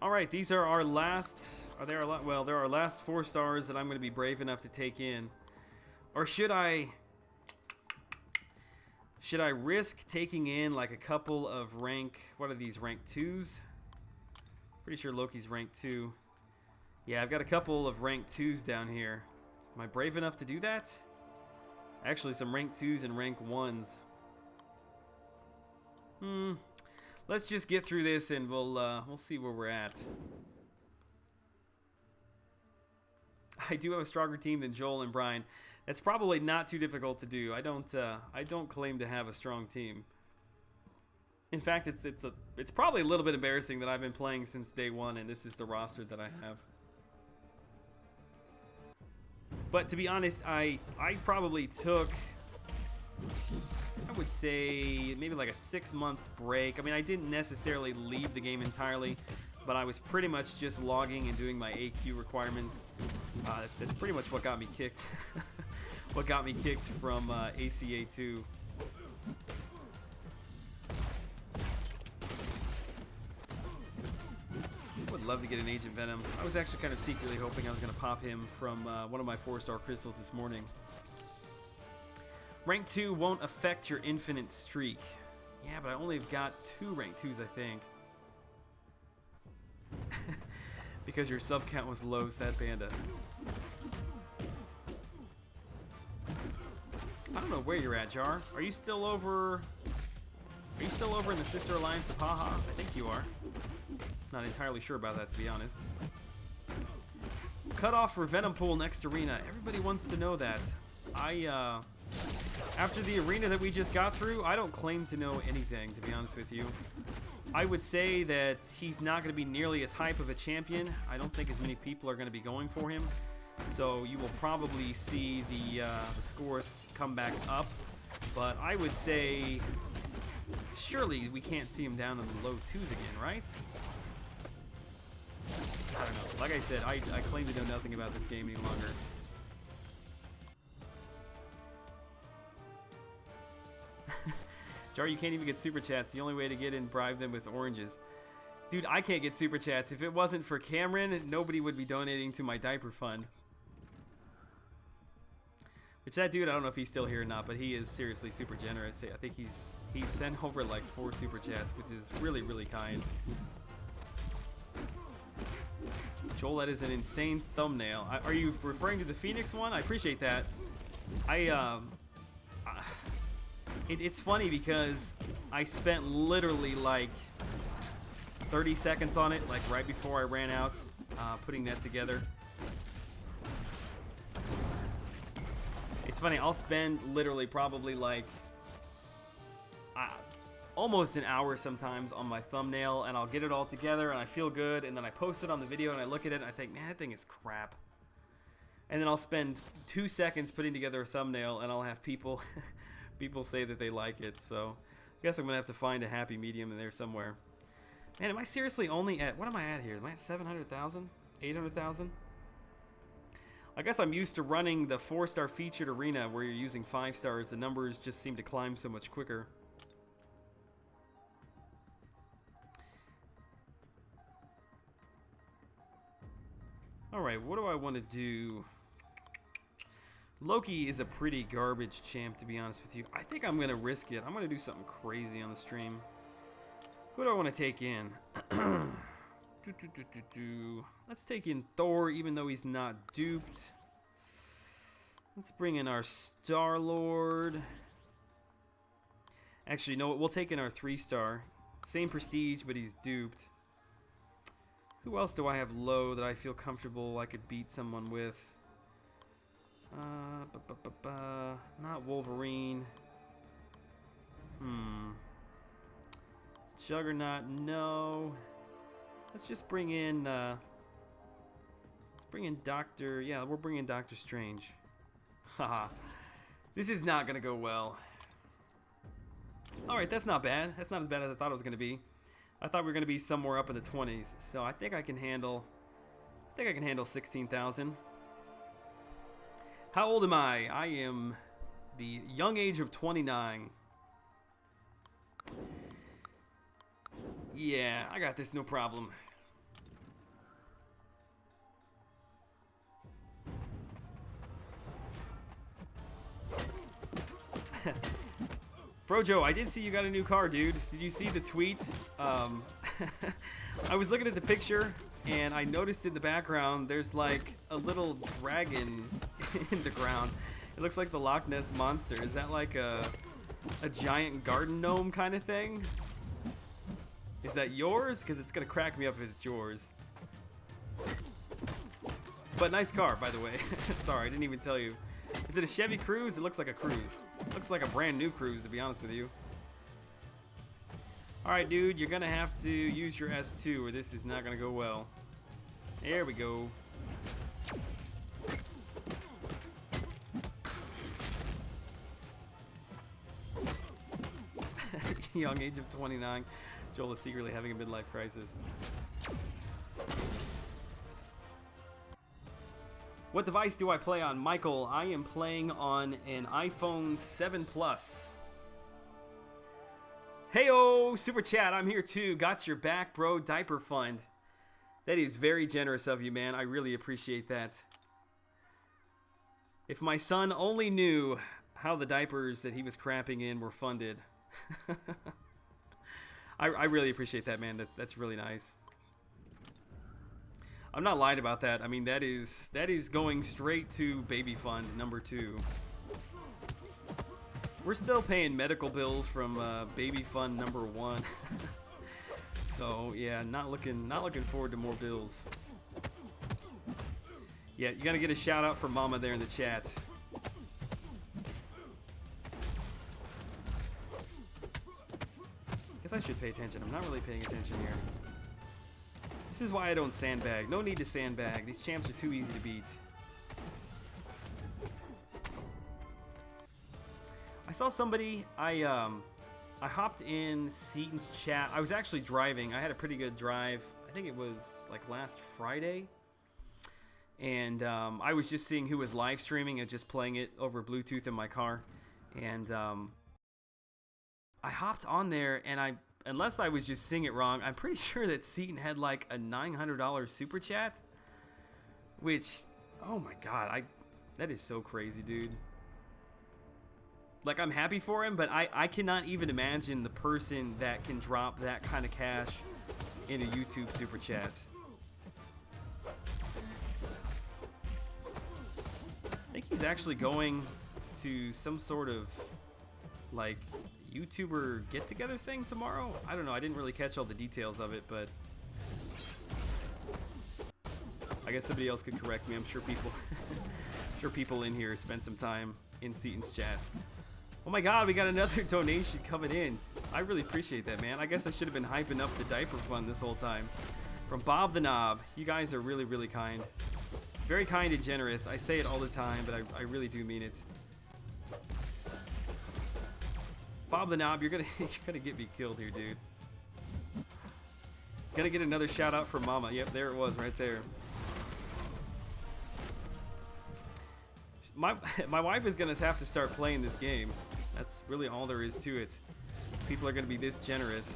All right, these are our last. Are there a lot? Well, there are our last 4 stars that I'm going to be brave enough to take in. Or should I risk taking in like a couple of rank? What are these, rank 2s? Pretty sure Loki's rank 2. Yeah, I've got a couple of rank 2s down here. Am I brave enough to do that? Actually, some rank 2s and rank 1s. Let's just get through this and we'll see where we're at. I do have a stronger team than Joel and Brian. That's probably not too difficult to do. I don't claim to have a strong team. In fact, it's probably a little bit embarrassing that I've been playing since day 1 and this is the roster that I have. But to be honest, I probably took, I would say, maybe like a 6-month break. I mean, I didn't necessarily leave the game entirely, but I was pretty much just logging and doing my AQ requirements. That's pretty much what got me kicked. What got me kicked from ACA 2. I would love to get an Agent Venom. I was actually kind of secretly hoping I was going to pop him from one of my 4-star crystals this morning. Rank 2 won't affect your infinite streak. Yeah, but I only have got 2 rank 2s, I think. Because your sub count was low, Sad Panda. I don't know where you're at, Jar. Are you still over? Are you still over in the Sister Alliance of Haha? I think you are. Not entirely sure about that, to be honest. Cut off for Venom Pool next arena. Everybody wants to know that. After the arena that we just got through, I don't claim to know anything, to be honest with you. I would say that he's not going to be nearly as hype of a champion. I don't think as many people are going to be going for him. So you will probably see the scores come back up. But I would say Surely we can't see him down in the low 2s again, right? I don't know. Like I said, I claim to know nothing about this game any longer. Jar, you can't even get super chats. The only way to get in, bribe them with oranges. Dude, I can't get super chats. If it wasn't for Cameron, nobody would be donating to my diaper fund. Which that dude, I don't know if he's still here or not, but he is seriously super generous. I think he's sent over like 4 super chats, which is really, really kind. Joel, that is an insane thumbnail. Are you referring to the Phoenix one? I appreciate that. It's funny because I spent literally like 30 seconds on it, like right before I ran out, putting that together. It's funny, I'll spend literally probably like almost an hour sometimes on my thumbnail, and I'll get it all together and I feel good, and then I post it on the video and I look at it and I think, man, that thing is crap. And then I'll spend 2 seconds putting together a thumbnail and I'll have people people say that they like it. So I guess I'm gonna have to find a happy medium in there somewhere. Man, am I seriously only at, what am I at here? Am I at 700,000? 800,000? I guess I'm used to running the 4-star featured arena where you're using 5 stars. The numbers just seem to climb so much quicker. Alright, what do I want to do? Loki is a pretty garbage champ, to be honest with you. I think I'm going to risk it. I'm going to do something crazy on the stream. Who do I want to take in? Let's take in Thor, even though he's not duped. Let's bring in our Star-Lord. Actually, you know what? We'll take in our 3-star. Same prestige, but he's duped. Who else do I have low that I feel comfortable I could beat someone with? Not Wolverine. Juggernaut, no. Let's just bring in, let's bring in Doctor, yeah, we're bringing Doctor Strange. Haha. This is not gonna go well. Alright, that's not bad. That's not as bad as I thought it was gonna be. I thought we were gonna be somewhere up in the 20s. So I think I can handle 16,000. How old am I? I am the young age of 29. Yeah, I got this, no problem. Frojo, I did see you got a new car, dude. Did you see the tweet? I was looking at the picture, and I noticed in the background there's like a little dragon in the ground. It looks like the Loch Ness Monster. Is that like a giant garden gnome kind of thing? Is that yours? Because it's going to crack me up if it's yours. But nice car, by the way. Sorry, I didn't even tell you. Is it a Chevy Cruze? It looks like a Cruze. Looks like a brand new Cruze, to be honest with you. Alright, dude, you're going to have to use your S2 or this is not going to go well. There we go. Young age of 29. Joel is secretly having a midlife crisis. What device do I play on? Michael, I am playing on an iPhone 7 Plus. Heyo, Super Chat, I'm here too. Got your back, bro. Diaper Fund. That is very generous of you, man. I really appreciate that. If my son only knew how the diapers that he was crapping in were funded. I really appreciate that, man. That's really nice. I'm not lying about that. I mean, that is going straight to Baby Fund #2. We're still paying medical bills from Baby Fund #1. So yeah, not looking forward to more bills. Yeah, you gotta get a shout out for Mama there in the chat. I should pay attention. I'm not really paying attention here. This is why I don't sandbag. No need to sandbag. These champs are too easy to beat. I saw somebody, I hopped in Seaton's chat. I was actually driving. I had a pretty good drive. I think it was like last Friday. And I was just seeing who was live streaming and just playing it over Bluetooth in my car. And I hopped on there, and unless I was just seeing it wrong, I'm pretty sure that Seaton had like a $900 super chat. Which, oh my god, that is so crazy, dude. Like, I'm happy for him, but I cannot even imagine the person that can drop that kind of cash in a YouTube super chat. I think he's actually going to some sort of, like, YouTuber get-together thing tomorrow? I don't know. I didn't really catch all the details of it, but I guess somebody else could correct me. I'm sure people, people in here spent some time in Seaton's chat. Oh my god, we got another donation coming in. I really appreciate that, man. I guess I should have been hyping up the diaper fund this whole time. From Bob the Knob. You guys are really, really kind. Very kind and generous. I say it all the time, but I really do mean it. Bob the Knob, you're gonna get me killed here, dude. Gonna get another shout out from Mama. Yep, there it was right there. My wife is gonna have to start playing this game. That's really all there is to it. People are gonna be this generous.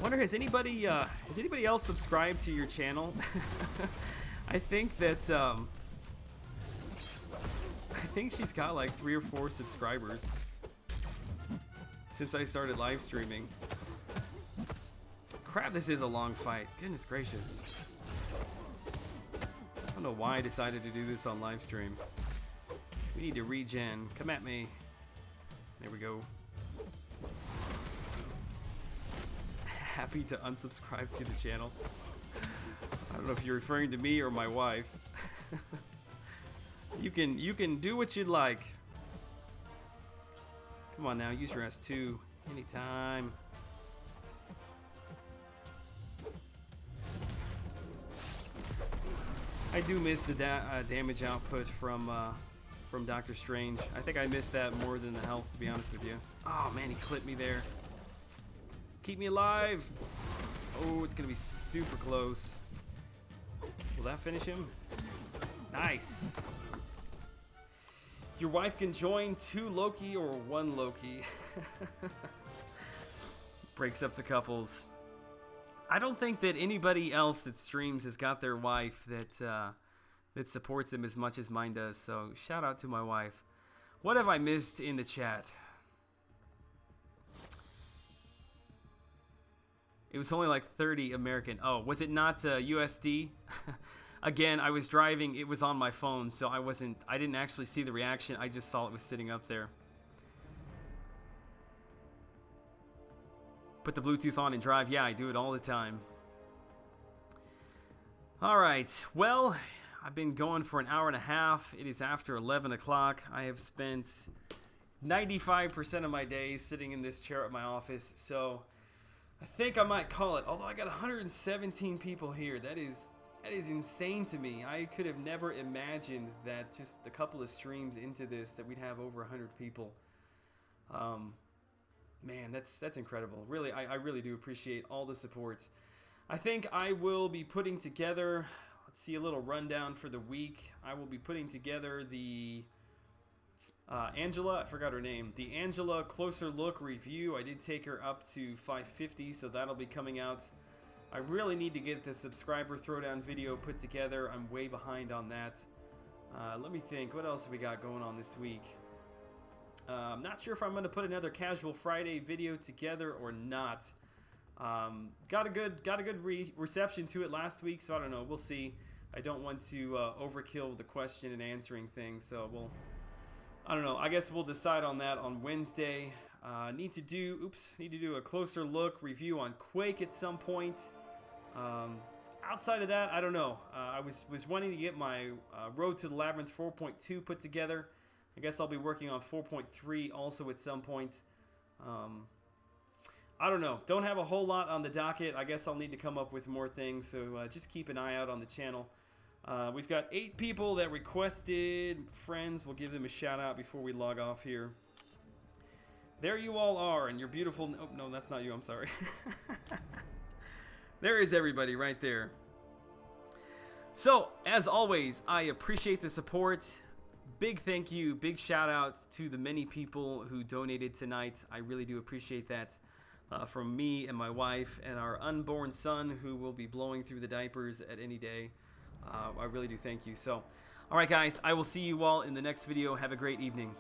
Wonder, has anybody else subscribed to your channel? I think that I think she's got like 3 or 4 subscribers since I started live streaming. Crap, this is a long fight. Goodness gracious. I don't know why I decided to do this on live stream. We need to regen. Come at me. There we go. Happy to unsubscribe to the channel. I don't know if you're referring to me or my wife. You can do what you'd like. Come on now, use your S2 anytime. I do miss the damage output from Doctor Strange. I think I missed that more than the health, to be honest with you. Oh man, he clipped me there. Keep me alive. Oh, it's gonna be super close. Will that finish him? Nice. Your wife can join 2 Loki or 1 Loki. Breaks up the couples. I don't think that anybody else that streams has got their wife that supports them as much as mine does. So shout out to my wife. What have I missed in the chat? It was only like 30 American. Oh, was it not USD? Again, I was driving. It was on my phone, so I didn't actually see the reaction. I just saw it was sitting up there. Put the Bluetooth on and drive. Yeah, I do it all the time. All right. Well, I've been going for an hour and a half. It is after 11 o'clock. I have spent 95% of my day sitting in this chair at my office. So I think I might call it. Although I got 117 people here. That is insane to me. I could have never imagined that just a couple of streams into this that we'd have over 100 people. Man, that's incredible. Really, I really do appreciate all the support. I think I will be putting together, let's see, a little rundown for the week. I will be putting together the Angela, I forgot her name, the Angela Closer Look review. I did take her up to 550, so that'll be coming out. I really need to get the subscriber throwdown video put together. I'm way behind on that. Let me think, what else have we got going on this week? I'm not sure if I'm going to put another Casual Friday video together or not. Got a good reception to it last week, so I don't know. We'll see. I don't want to overkill the question and answering thing, so I don't know. I guess we'll decide on that on Wednesday. Need to do a closer look review on Quake at some point. Outside of that, I don't know. I was wanting to get my Road to the Labyrinth 4.2 put together. I guess I'll be working on 4.3 also at some point. I don't know. Don't have a whole lot on the docket. I guess I'll need to come up with more things, so just keep an eye out on the channel. We've got 8 people that requested friends. We'll give them a shout out before we log off here. There you all are, and you're beautiful. Oh, no, that's not you. I'm sorry. There is everybody right there. So, as always, I appreciate the support. Big thank you, big shout out to the many people who donated tonight. I really do appreciate that. From me and my wife and our unborn son who will be blowing through the diapers at any day. I really do thank you. So, all right, guys, I will see you all in the next video. Have a great evening.